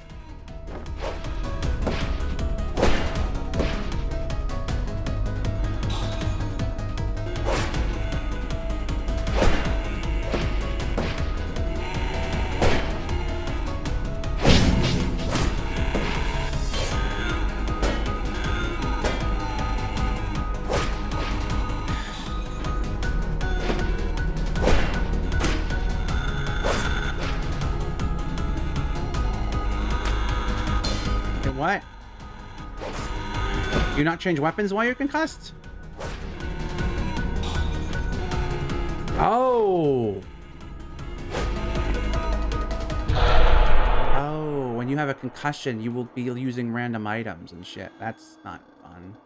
Speaker 1: What? Do you not change weapons while you're concussed? Oh! Oh, when you have a concussion, you will be using random items and shit. That's not fun.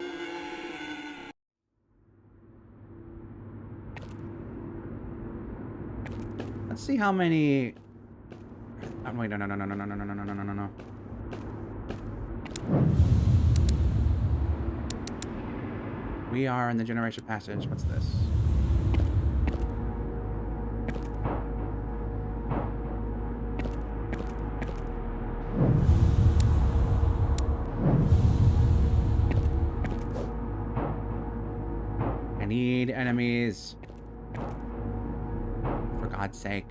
Speaker 1: Let's see how many... Oh, wait, no. We are in the generation passage. What's this? I need enemies. For God's sake.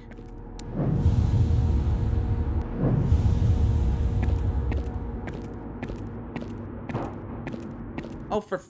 Speaker 1: Oh, for...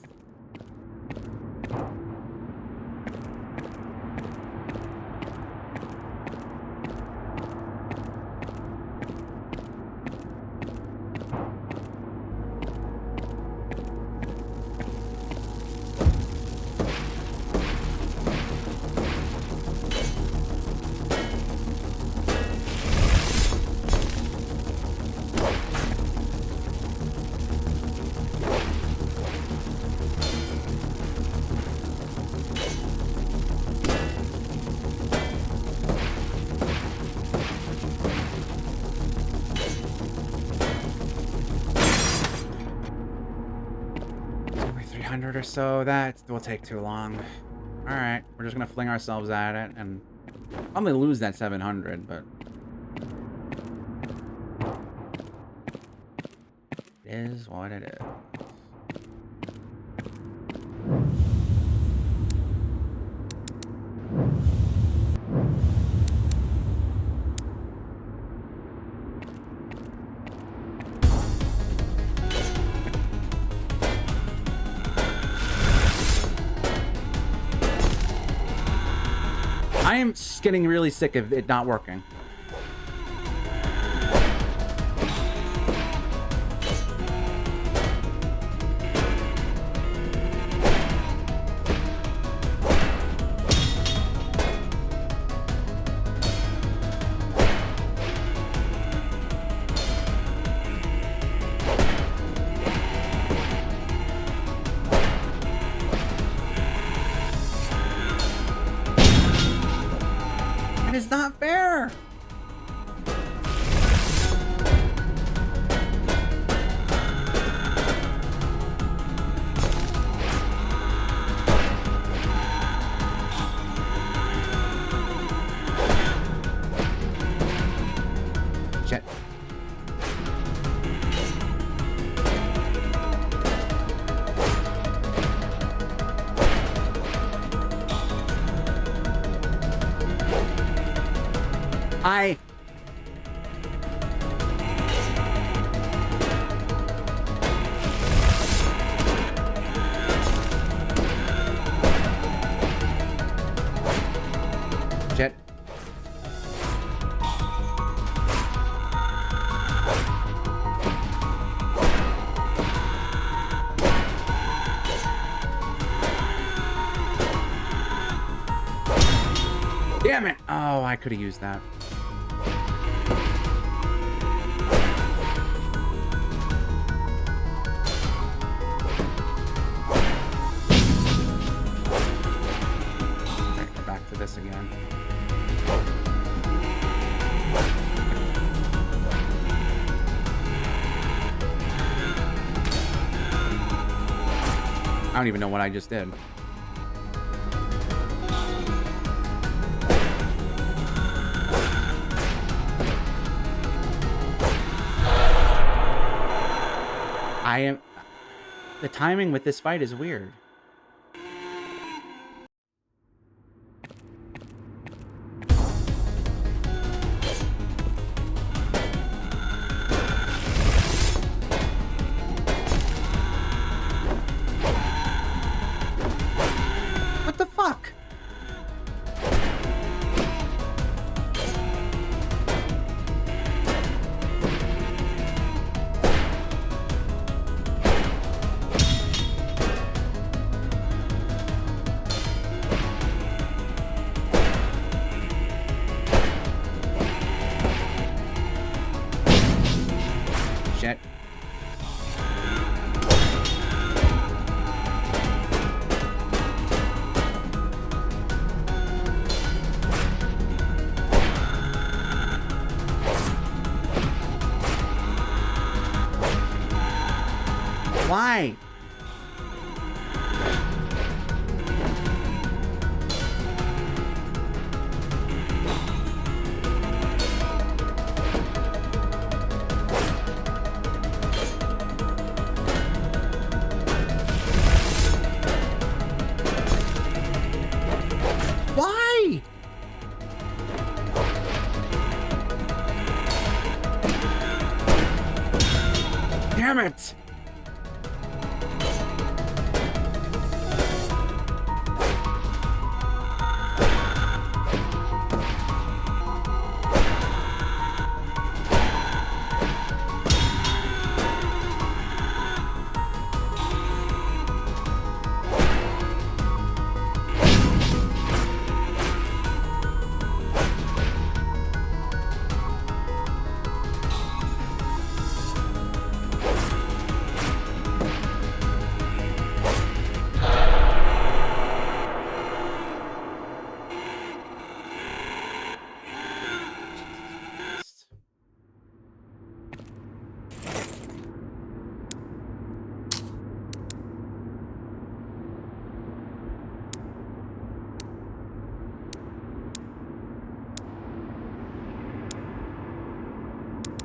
Speaker 1: or so, that will take too long. All right, we're just gonna fling ourselves at it and probably lose that 700, but it is what it is. I am getting really sick of it not working. It's not fair. Shit. Shit. Damn it! Oh, I could have used that. Back to this again. I don't even know what I just did. The timing with this fight is weird. What the fuck? Shit. Why? Why? Damn it.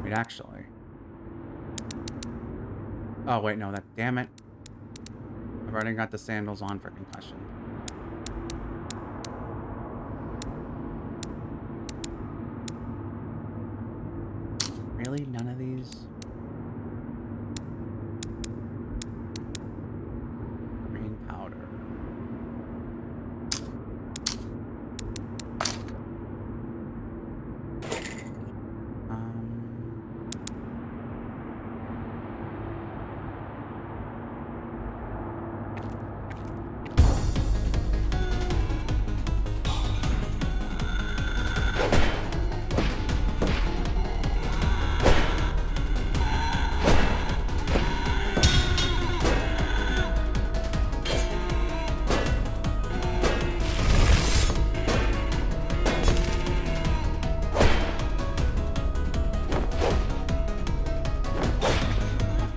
Speaker 1: Wait, actually. Oh, wait, no, that... Damn it. I've already got the sandals on for concussion. Really? None of these? Green powder.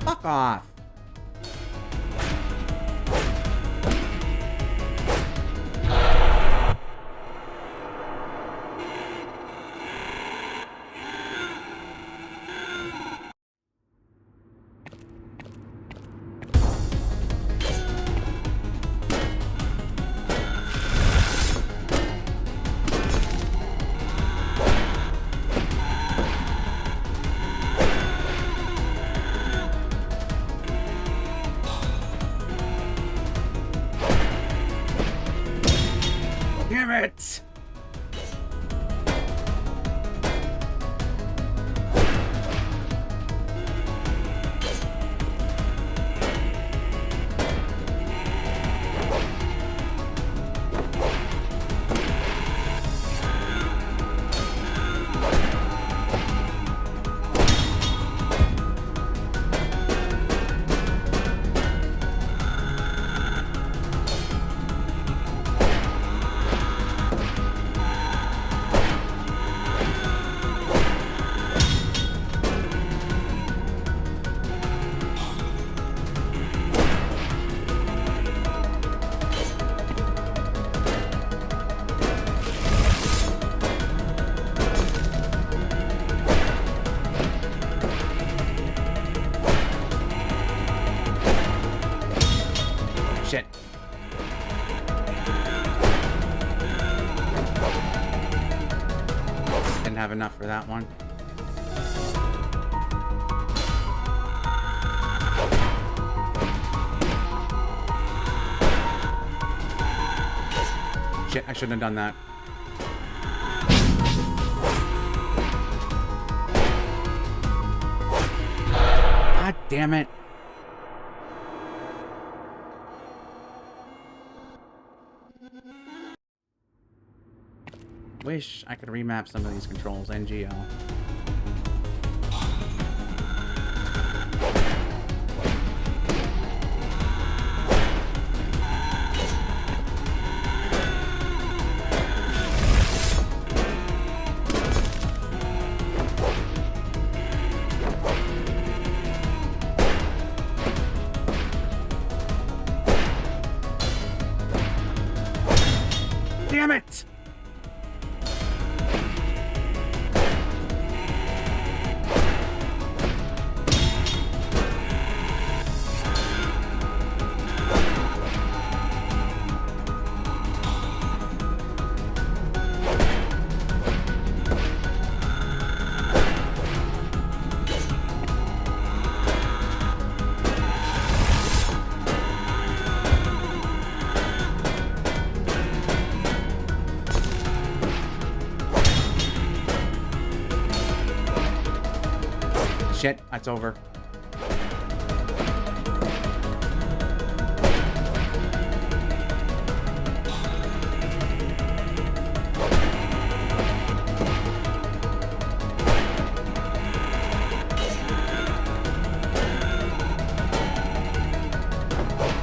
Speaker 1: Fuck off. Damn it! Shit. Didn't have enough for that one. Shit, I shouldn't have done that. God damn it. Wish I could remap some of these controls, NGL. Damn it! Shit, that's over.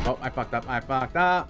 Speaker 1: Oh, I fucked up. I fucked up.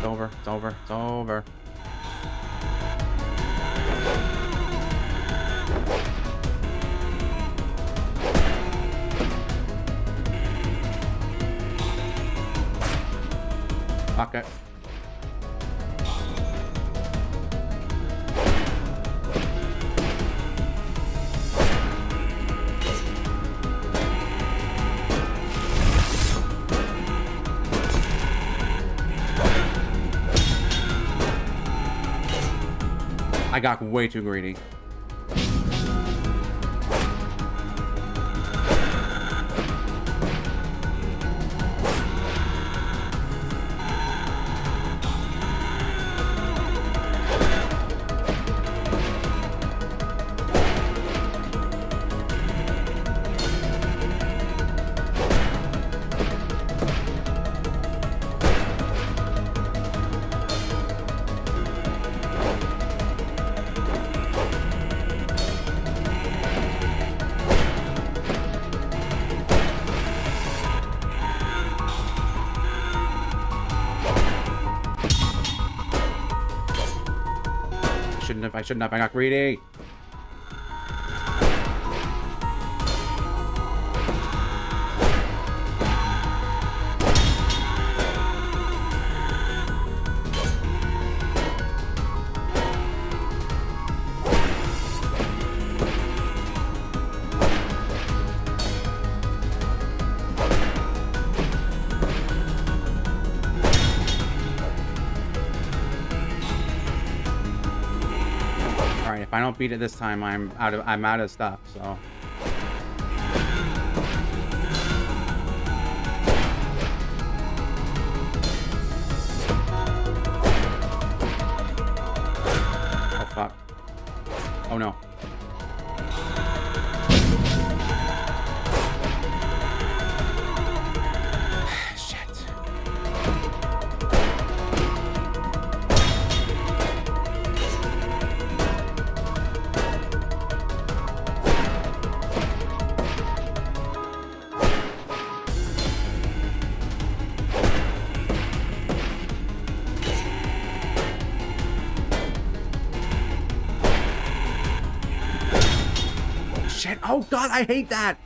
Speaker 1: over. It's over. It's over. Fuck it. I got way too greedy. I shouldn't have. I got greedy. If I don't beat it this time, I'm out of stuff, so. Oh fuck. Oh no. Oh god, I hate that!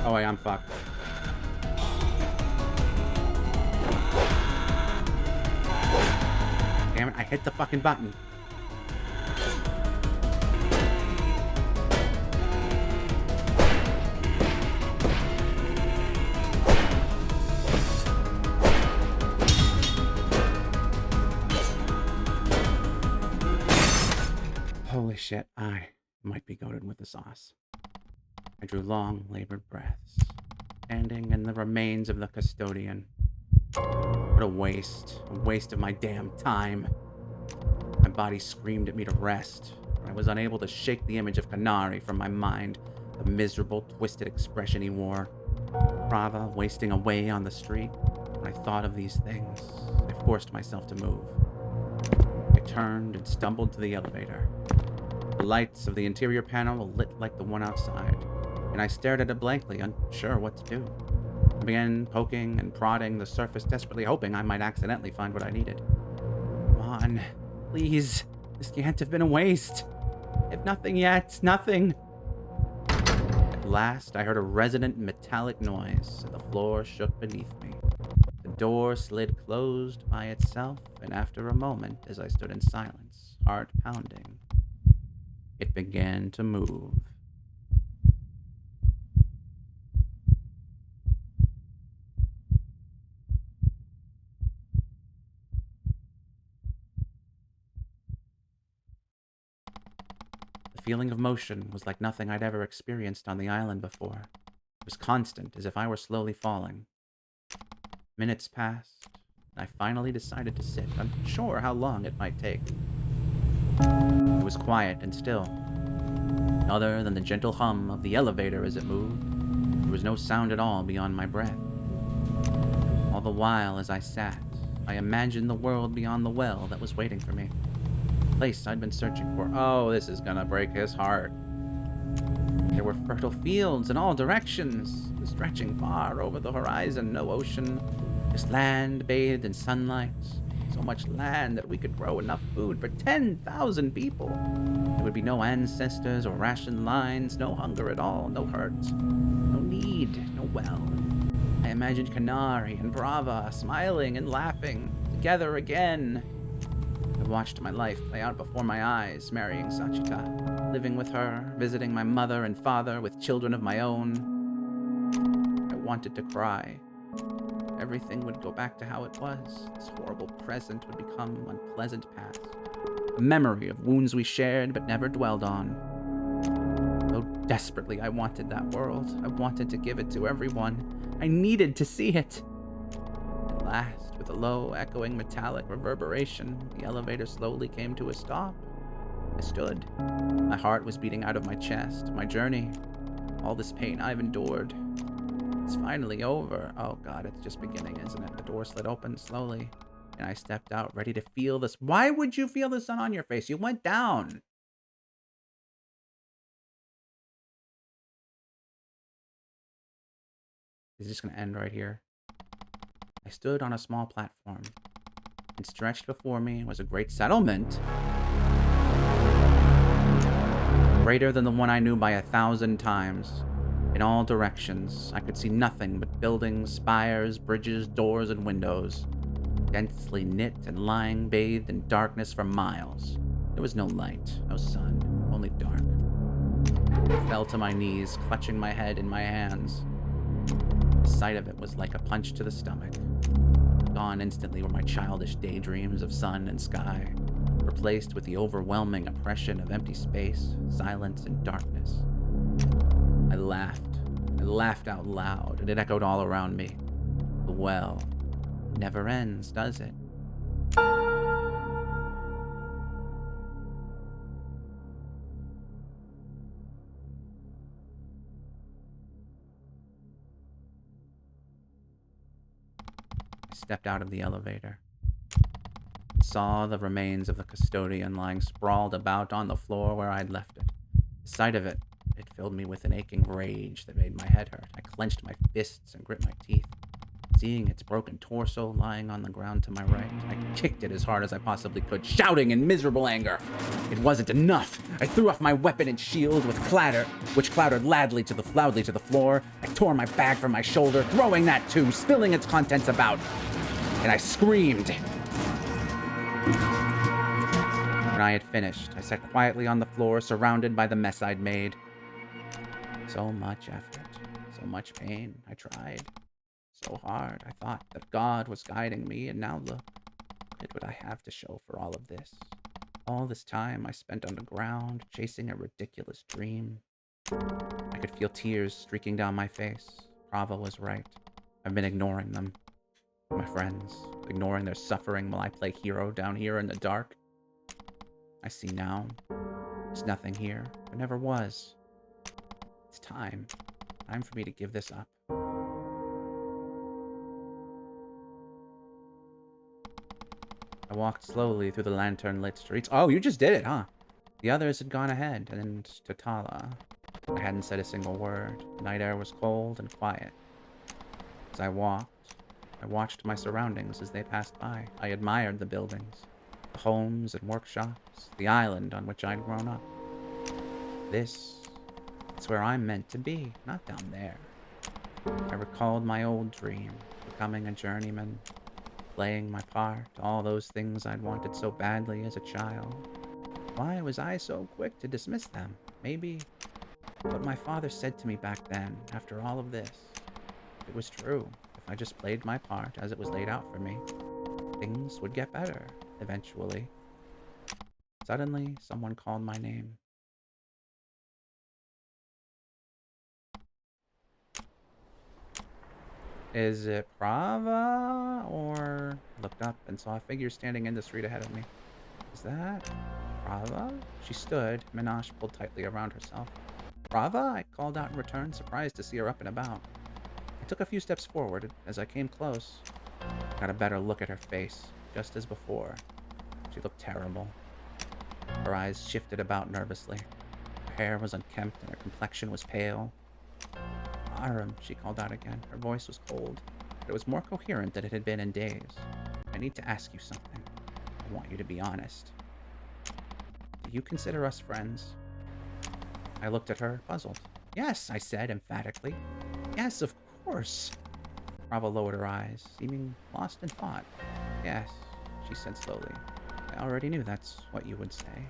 Speaker 1: Oh wait, I'm fucked. Damn it, I hit the fucking button. Holy shit, I might be goated with the sauce. I drew long, labored breaths, standing in the remains of the custodian. What a waste of my damn time. My body screamed at me to rest, but I was unable to shake the image of Canary from my mind, the miserable, twisted expression he wore. Prava wasting away on the street. When I thought of these things, I forced myself to move. I turned and stumbled to the elevator. The lights of the interior panel were lit like the one outside, and I stared at it blankly, unsure what to do. I began poking and prodding the surface, desperately hoping I might accidentally find what I needed. Come on, please. This can't have been a waste. If nothing yet, nothing. At last, I heard a resonant metallic noise, and the floor shook beneath me. The door slid closed by itself, and after a moment, as I stood in silence, heart pounding, it began to move. The feeling of motion was like nothing I'd ever experienced on the island before. It was constant, as if I were slowly falling. Minutes passed, and I finally decided to sit, unsure how long it might take. It was quiet and still. Other than the gentle hum of the elevator as it moved, there was no sound at all beyond my breath. All the while, as I sat, I imagined the world beyond the well that was waiting for me. The place I'd been searching for. Oh, this is gonna break his heart. There were fertile fields in all directions, stretching far over the horizon. No ocean, just land bathed in sunlight. So much land that we could grow enough food for 10,000 people. There would be no ancestors or ration lines, no hunger at all, no hurt, no need, no well. I imagined Canary and Brava smiling and laughing together again. I watched my life play out before my eyes, marrying Sachita, living with her, visiting my mother and father with children of my own. I wanted to cry. Everything would go back to how it was. This horrible present would become unpleasant past. A memory of wounds we shared but never dwelled on. So desperately I wanted that world. I wanted to give it to everyone. I needed to see it. At last, with a low, echoing, metallic reverberation, the elevator slowly came to a stop. I stood. My heart was beating out of my chest. My journey, all this pain I've endured, it's finally over. Oh God, it's just beginning, isn't it? The door slid open slowly, and I stepped out, ready to feel this. Why would you feel the sun on your face? You went down. Is this going to end right here? I stood on a small platform, and stretched before me was a great settlement, greater than the one I knew by 1,000 times. In all directions, I could see nothing but buildings, spires, bridges, doors, and windows, densely knit and lying bathed in darkness for miles. There was no light, no sun, only dark. I fell to my knees, clutching my head in my hands. The sight of it was like a punch to the stomach. Gone instantly were my childish daydreams of sun and sky, replaced with the overwhelming oppression of empty space, silence, and darkness. I laughed out loud, and it echoed all around me. The well never ends, does it? I stepped out of the elevator, saw the remains of the custodian lying sprawled about on the floor where I'd left it. The sight of it filled me with an aching rage that made my head hurt. I clenched my fists and grit my teeth. Seeing its broken torso lying on the ground to my right, I kicked it as hard as I possibly could, shouting in miserable anger. It wasn't enough. I threw off my weapon and shield which clattered loudly to the floor. I tore my bag from my shoulder, throwing that too, spilling its contents about. And I screamed. When I had finished, I sat quietly on the floor, surrounded by the mess I'd made. So much effort, so much pain. I tried so hard. I thought that God was guiding me, and now look, what would I have to show for all of this? All this time I spent underground, chasing a ridiculous dream. I could feel tears streaking down my face. Prava was right. I've been ignoring them. My friends, ignoring their suffering while I play hero down here in the dark. I see now. There's nothing here. There never was. It's time. Time for me to give this up. I walked slowly through the lantern-lit streets. Oh, you just did it, huh? The others had gone ahead, and to Tala. I hadn't said a single word. The night air was cold and quiet. As I watched my surroundings as they passed by. I admired the buildings, the homes and workshops, the island on which I'd grown up. It's where I'm meant to be, not down there. I recalled my old dream, becoming a journeyman, playing my part, all those things I'd wanted so badly as a child. Why was I so quick to dismiss them? Maybe what my father said to me back then, after all of this, it was true. If I just played my part as it was laid out for me, things would get better, eventually. Suddenly, someone called my name. Is it Prava? Or looked up and saw a figure standing in the street ahead of me. Is that Prava? She stood, Minaj pulled tightly around herself. Prava? I called out in return, surprised to see her up and about. I took a few steps forward. As I came close, I got a better look at her face, just as before. She looked terrible. Her eyes shifted about nervously. Her hair was unkempt and her complexion was pale. Aram, she called out again. Her voice was cold, but it was more coherent than it had been in days. I need to ask you something. I want you to be honest. Do you consider us friends? I looked at her, puzzled. Yes, I said emphatically. Yes, of course. Prava lowered her eyes, seeming lost in thought. Yes, she said slowly. I already knew that's what you would say.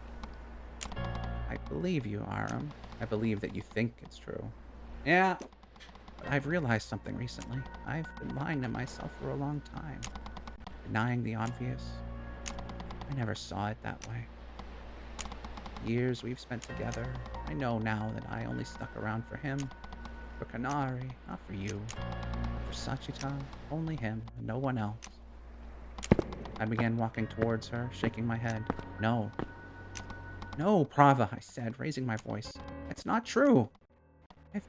Speaker 1: I believe you, Aram. I believe that you think it's true. Yeah, but I've realized something recently. I've been lying to myself for a long time. Denying the obvious. I never saw it that way. Years we've spent together. I know now that I only stuck around for him. For Kanari, not for you. For Sachita, only him and no one else. I began walking towards her, shaking my head. No. No, Prava, I said, raising my voice. It's not true. I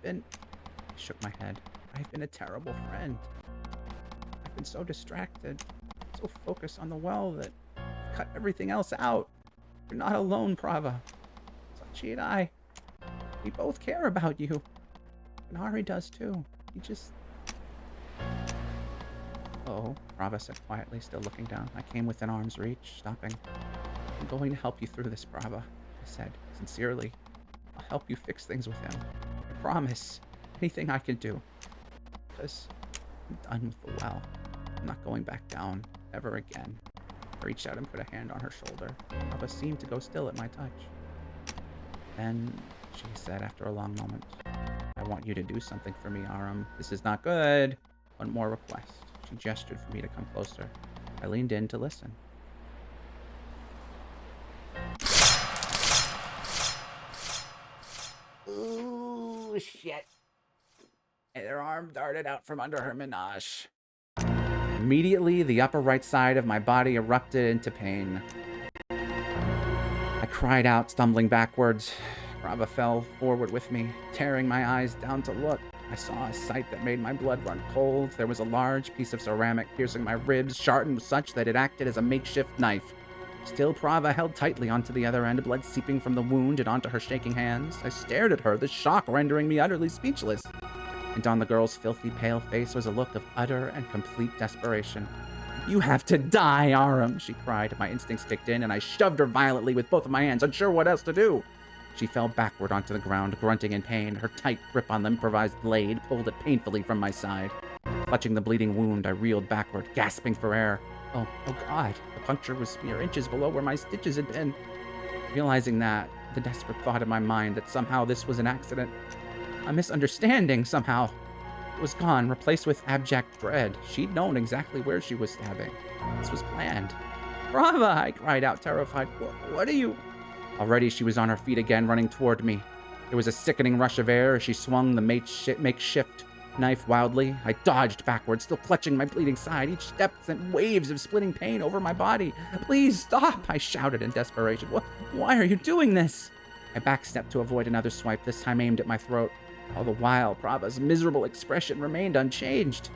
Speaker 1: shook my head. I've been a terrible friend. I've been so distracted, so focused on the well that I've cut everything else out. You're not alone, Prava. Sachi and I, we both care about you. And Ari does too. He just... Oh, Prava said quietly, still looking down. I came within arm's reach, stopping. I'm going to help you through this, Prava, I said, sincerely. I'll help you fix things with him. I promise. Anything I can do. Because I'm done with the well. I'm not going back down, ever again. I reached out and put a hand on her shoulder. Prava seemed to go still at my touch. Then, she said after a long moment, I want you to do something for me, Aram. This is not good. One more request. She gestured for me to come closer. I leaned in to listen. Ooh, shit. And her arm darted out from under her menage. Immediately, the upper right side of my body erupted into pain. I cried out, stumbling backwards. Prava fell forward with me, tearing my eyes down to look. I saw a sight that made my blood run cold. There was a large piece of ceramic piercing my ribs, sharpened such that it acted as a makeshift knife. Still, Prava held tightly onto the other end, blood seeping from the wound and onto her shaking hands. I stared at her, the shock rendering me utterly speechless. And on the girl's filthy, pale face was a look of utter and complete desperation. You have to die, Aram, she cried. My instincts kicked in, and I shoved her violently with both of my hands, unsure what else to do. She fell backward onto the ground, grunting in pain. Her tight grip on the improvised blade pulled it painfully from my side. Clutching the bleeding wound, I reeled backward, gasping for air. Oh God, the puncture was mere inches below where my stitches had been. Realizing that, the desperate thought in my mind that somehow this was an accident, a misunderstanding somehow, it was gone, replaced with abject dread. She'd known exactly where she was stabbing. This was planned. Prava, I cried out, terrified. What are you... Already she was on her feet again, running toward me. There was a sickening rush of air as she swung the makeshift knife wildly. I dodged backwards, still clutching my bleeding side. Each step sent waves of splitting pain over my body. Please stop, I shouted in desperation. Why are you doing this? I backstepped to avoid another swipe, this time aimed at my throat. All the while, Prava's miserable expression remained unchanged.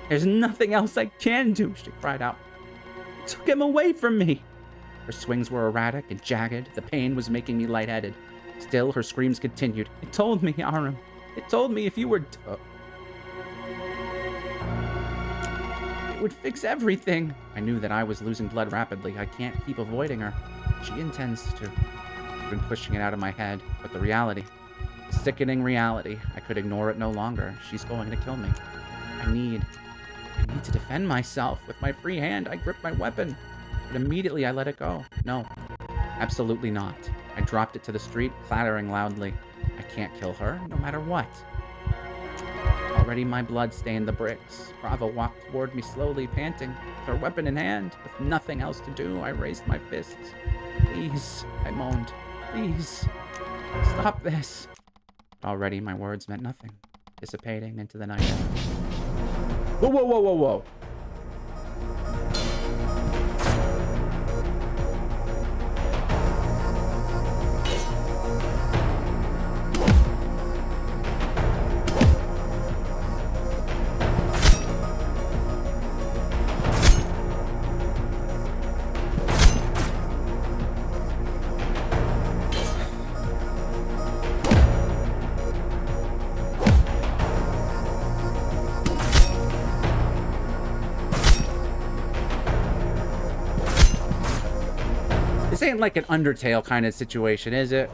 Speaker 1: There's nothing else I can do, she cried out. You took him away from me. Her swings were erratic and jagged. The pain was making me lightheaded. Still, her screams continued. It told me, Aram. It told me if you were... It would fix everything. I knew that I was losing blood rapidly. I can't keep avoiding her. She intends to. I've been pushing it out of my head. But the reality, the sickening reality, I could ignore it no longer. She's going to kill me. I need to defend myself. With my free hand, I gripped my weapon. But immediately I let it go. No, absolutely not. I dropped it to the street, clattering loudly. I can't kill her, no matter what. Already my blood stained the bricks. Prava walked toward me slowly, panting, with her weapon in hand. With nothing else to do, I raised my fists. Please, I moaned. Please, stop this. Already my words meant nothing, dissipating into the night. Whoa, whoa, whoa, whoa, whoa. This ain't like an Undertale kind of situation, is it?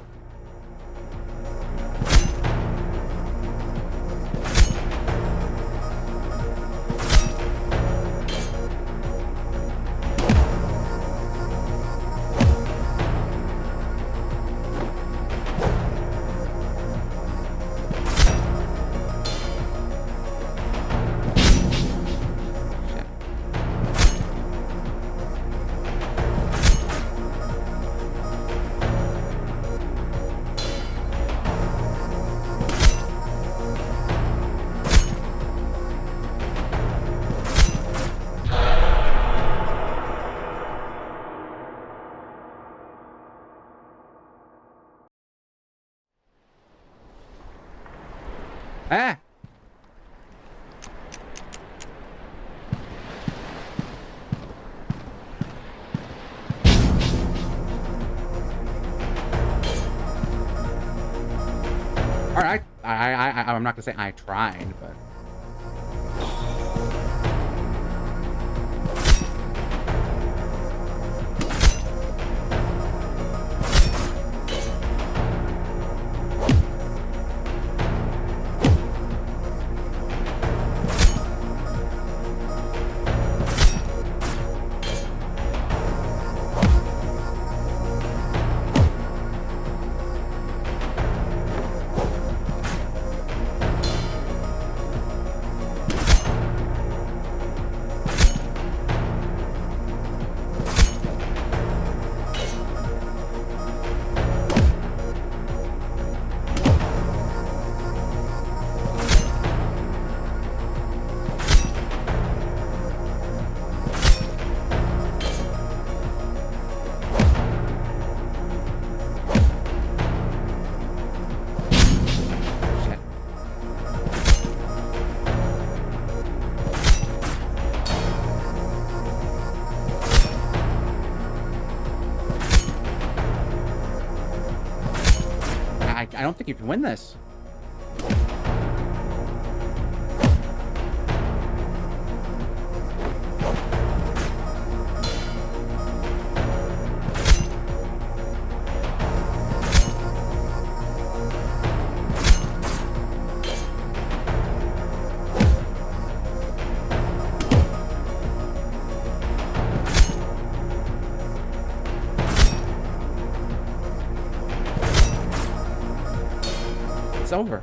Speaker 1: Ah! All right, I'm not gonna say I tried, but I don't think you can win this. It's over.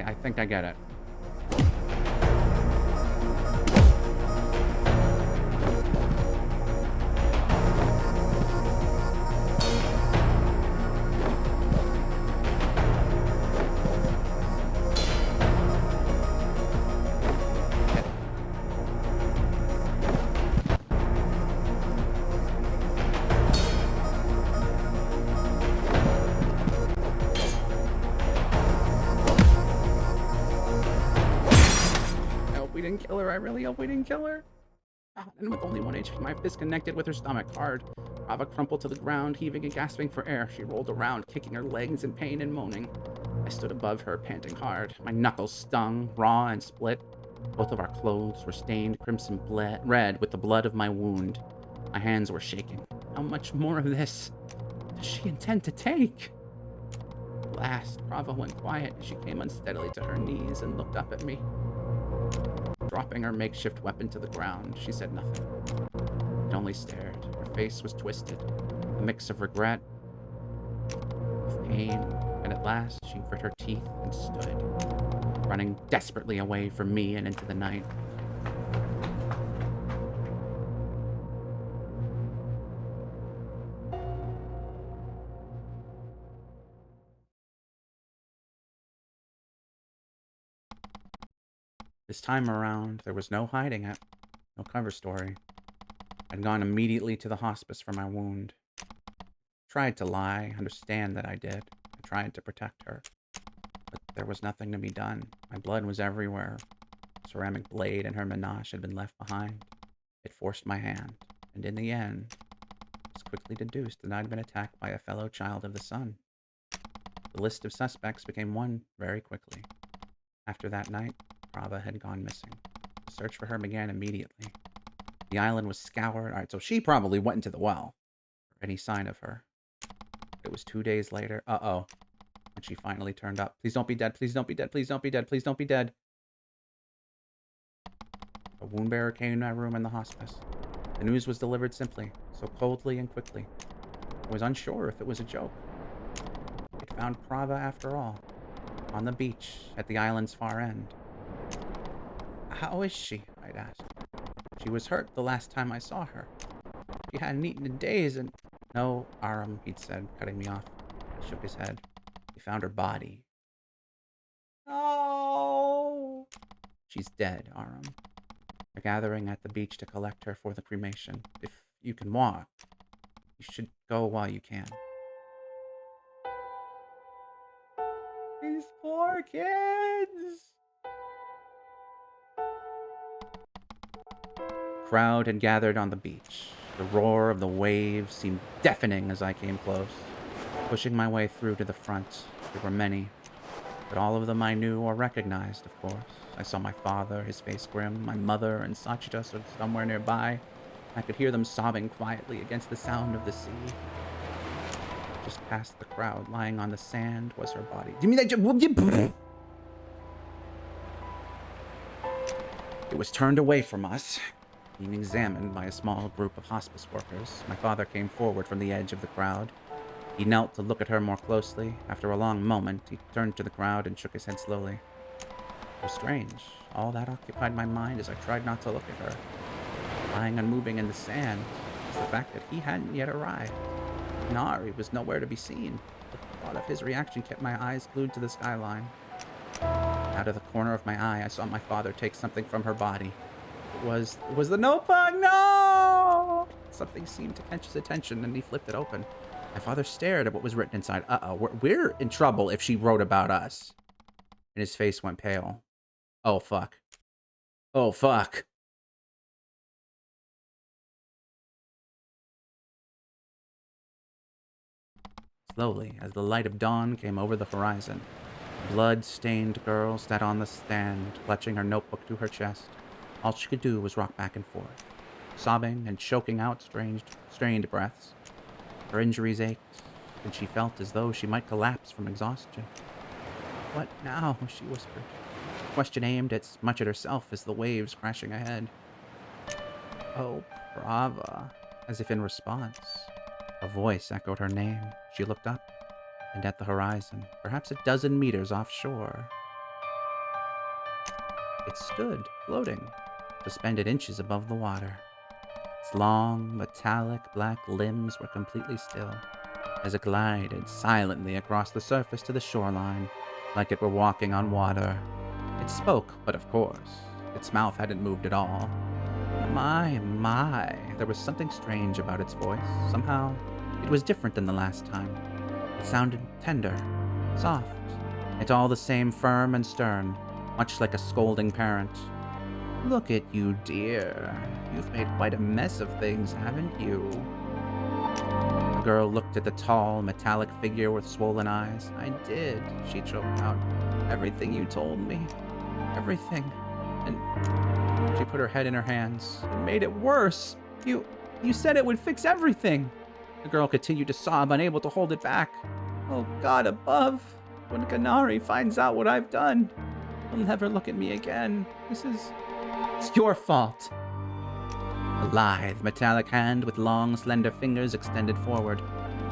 Speaker 1: I think I get it. We didn't kill her. I really hope we didn't kill her. And with only 1 HP, my fist connected with her stomach hard. Rava crumpled to the ground, heaving and gasping for air. She rolled around, kicking her legs in pain and moaning. I stood above her, panting hard. My knuckles stung, raw and split. Both of our clothes were stained crimson red with the blood of my wound. My hands were shaking. How much more of this does she intend to take? At last, Rava went quiet as she came unsteadily to her knees and looked up at me. Dropping her makeshift weapon to the ground, she said nothing. It only stared. Her face was twisted, a mix of regret, of pain, and at last she grit her teeth and stood, running desperately away from me and into the night. This time around, there was no hiding it. No cover story. I'd gone immediately to the hospice for my wound. Tried to lie, understand that I did. I tried to protect her. But there was nothing to be done. My blood was everywhere. A ceramic blade and her menage had been left behind. It forced my hand, and in the end, it was quickly deduced that I'd been attacked by a fellow child of the sun. The list of suspects became one very quickly. After that night, Prava had gone missing. The search for her began immediately. The island was scoured. All right, so she probably went into the well for any sign of her. It was 2 days later. Uh-oh. When she finally turned up. Please don't be dead. Please don't be dead. Please don't be dead. Please don't be dead. A wound bearer came to my room in the hospice. The news was delivered simply, so coldly and quickly. I was unsure if it was a joke. It found Prava after all, on the beach at the island's far end. How is she? I'd asked. She was hurt the last time I saw her. She hadn't eaten in days and... No, Aram, he'd said, cutting me off. He shook his head. He found her body. No! She's dead, Aram. They're gathering at the beach to collect her for the cremation. If you can walk, you should go while you can. These poor kids! Crowd had gathered on the beach. The roar of the waves seemed deafening as I came close. Pushing my way through to the front, there were many, but all of them I knew or recognized, of course. I saw my father, his face grim, my mother and Sachita stood somewhere nearby. I could hear them sobbing quietly against the sound of the sea. Just past the crowd, lying on the sand, was her body. Give me that! It was turned away from us, being examined by a small group of hospice workers. My father came forward from the edge of the crowd. He knelt to look at her more closely. After a long moment, he turned to the crowd and shook his head slowly. It was strange. All that occupied my mind as I tried not to look at her. Lying unmoving in the sand was the fact that he hadn't yet arrived. Nari was nowhere to be seen. The thought of his reaction kept my eyes glued to the skyline. Out of the corner of my eye, I saw my father take something from her body. It was the notebook! No! Something seemed to catch his attention, and he flipped it open. My father stared at what was written inside. Uh-oh, we're in trouble if she wrote about us. And his face went pale. Oh, fuck. Oh, fuck. Slowly, as the light of dawn came over the horizon, a blood-stained girl sat on the stand, clutching her notebook to her chest. All she could do was rock back and forth, sobbing and choking out strained breaths. Her injuries ached, and she felt as though she might collapse from exhaustion. What now? She whispered. A question aimed as much at herself as the waves crashing ahead. Oh, Prava. As if in response, a voice echoed her name. She looked up, and at the horizon, perhaps a dozen meters offshore, it stood, floating, suspended inches above the water. Its long, metallic black limbs were completely still, as it glided silently across the surface to the shoreline, like it were walking on water. It spoke, but of course, its mouth hadn't moved at all. My, there was something strange about its voice. Somehow, it was different than the last time. It sounded tender, soft, yet all the same firm and stern, much like a scolding parent. Look at you, dear. You've made quite a mess of things, haven't you? The girl looked at the tall, metallic figure with swollen eyes. I did, she choked out. Everything you told me. Everything. And she put her head in her hands. It made it worse. You said it would fix everything. The girl continued to sob, unable to hold it back. Oh, God above. When Ganari finds out what I've done, he'll never look at me again. It's your fault. A lithe, metallic hand with long, slender fingers extended forward,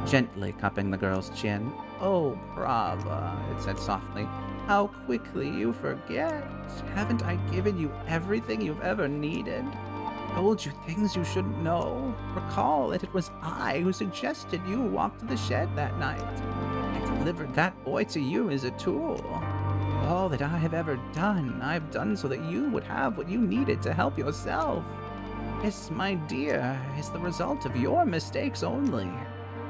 Speaker 1: gently cupping the girl's chin. Oh, Prava, it said softly. How quickly you forget. Haven't I given you everything you've ever needed? Told you things you shouldn't know. Recall that it was I who suggested you walk to the shed that night. I delivered that boy to you as a tool. All that I have ever done, I've done so that you would have what you needed to help yourself. This, my dear, is the result of your mistakes only.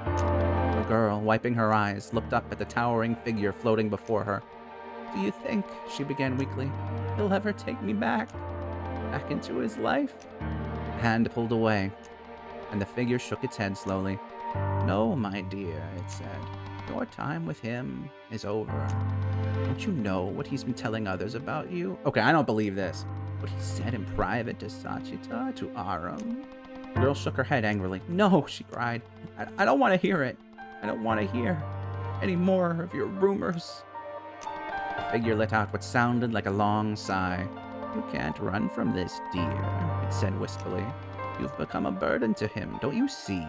Speaker 1: The girl, wiping her eyes, looked up at the towering figure floating before her. Do you think, she began weakly, he'll ever take me back? Back into his life? The hand pulled away, and the figure shook its head slowly. No, my dear, it said. Your time with him is over. Don't you know what he's been telling others about you? Okay, I don't believe this. What he said in private to Sachita, to Aram? The girl shook her head angrily. No, she cried. I don't want to hear it. I don't want to hear any more of your rumors. The figure let out what sounded like a long sigh. You can't run from this, dear, it said wistfully. You've become a burden to him, don't you see?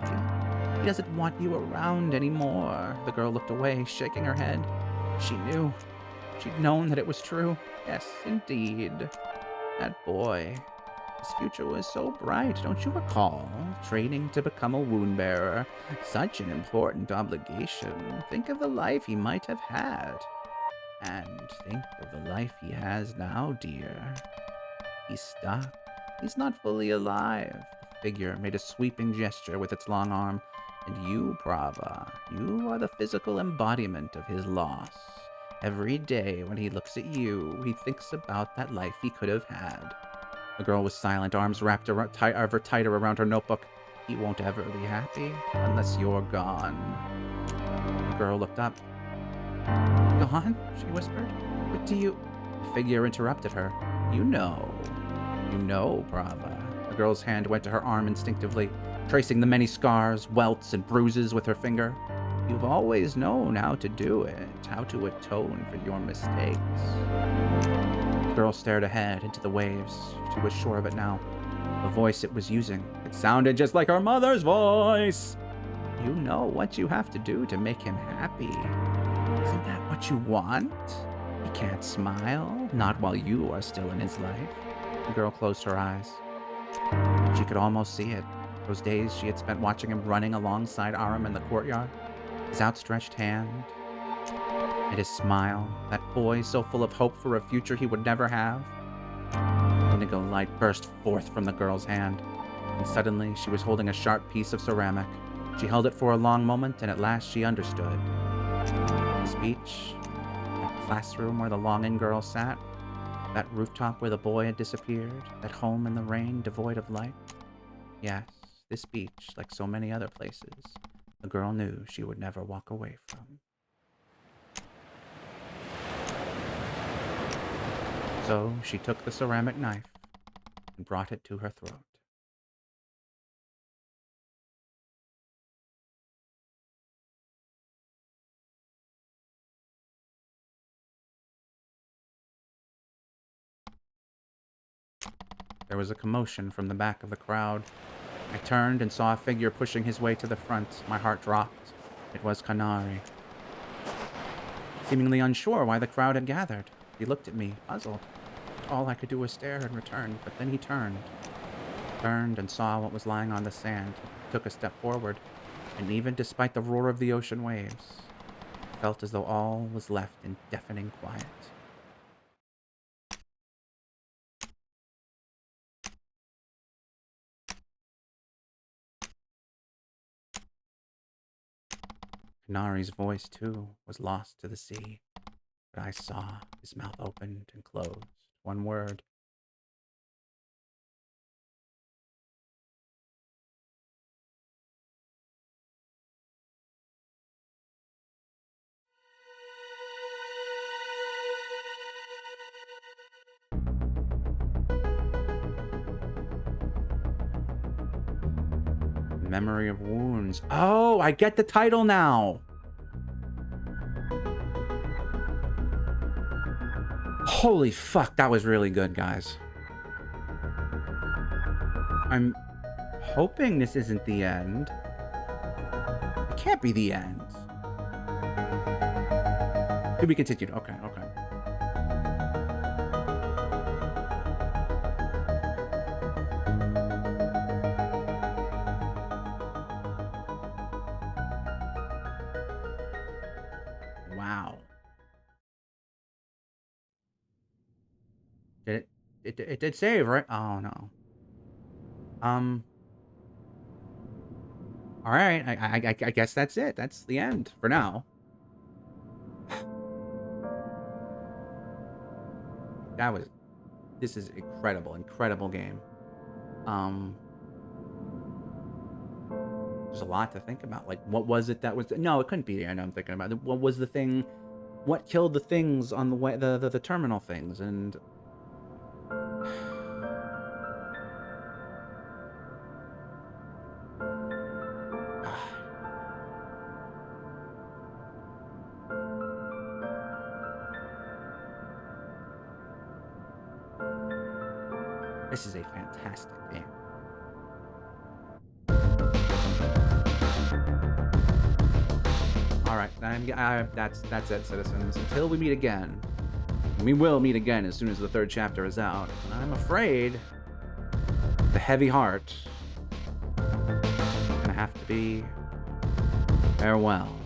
Speaker 1: He doesn't want you around anymore. The girl looked away, shaking her head. She knew. She'd known that it was true. Yes, indeed. That boy. His future was so bright, don't you recall? Training to become a wound bearer. Such an important obligation. Think of the life he might have had. And think of the life he has now, dear. He's stuck. He's not fully alive. The figure made a sweeping gesture with its long arm. And you, Prava, you are the physical embodiment of his loss. Every day when he looks at you, he thinks about that life he could have had. The girl was silent, arms wrapped ever tighter around her notebook. He won't ever be happy unless you're gone. The girl looked up. Gone? She whispered. What do you... The figure interrupted her. You know, Prava. The girl's hand went to her arm instinctively, tracing the many scars, welts, and bruises with her finger. You've always known how to do it, how to atone for your mistakes. The girl stared ahead into the waves. She was sure of it now. The voice it was using, it sounded just like her mother's voice. You know what you have to do to make him happy. Isn't that what you want? He can't smile, not while you are still in his life. The girl closed her eyes. She could almost see it. Those days she had spent watching him running alongside Aram in the courtyard. His outstretched hand, and his smile, that boy so full of hope for a future he would never have. Indigo light burst forth from the girl's hand, and suddenly she was holding a sharp piece of ceramic. She held it for a long moment, and at last she understood. The speech, that classroom where the longing girl sat, that rooftop where the boy had disappeared, that home in the rain devoid of light. Yes, this beach, like so many other places, the girl knew she would never walk away from. So she took the ceramic knife and brought it to her throat. There was a commotion from the back of the crowd. I turned and saw a figure pushing his way to the front. My heart dropped. It was Kanari. Seemingly unsure why the crowd had gathered, he looked at me, puzzled. All I could do was stare in return, but then he turned and saw what was lying on the sand. He took a step forward, and even despite the roar of the ocean waves, I felt as though all was left in deafening quiet. Kanari's voice, too, was lost to the sea, but I saw his mouth opened and closed. One word. Memory of Wounds. Oh, I get the title now! Holy fuck, that was really good, guys. I'm hoping this isn't the end. It can't be the end. To be continued. Okay, okay. Wow. Did it? It did save, right? Oh no. Um. All right. I guess that's it. That's the end for now. That was. This is incredible. Incredible game. Um. There's a lot to think about. Like, what was it that was? No, it couldn't be the end. I'm thinking about it. What was the thing? What killed the things on the way? The terminal things and. This is a fantastic game. All right, that's it, citizens. Until we meet again, and we will meet again as soon as the third chapter is out. I'm afraid the heavy heart is gonna have to be farewell.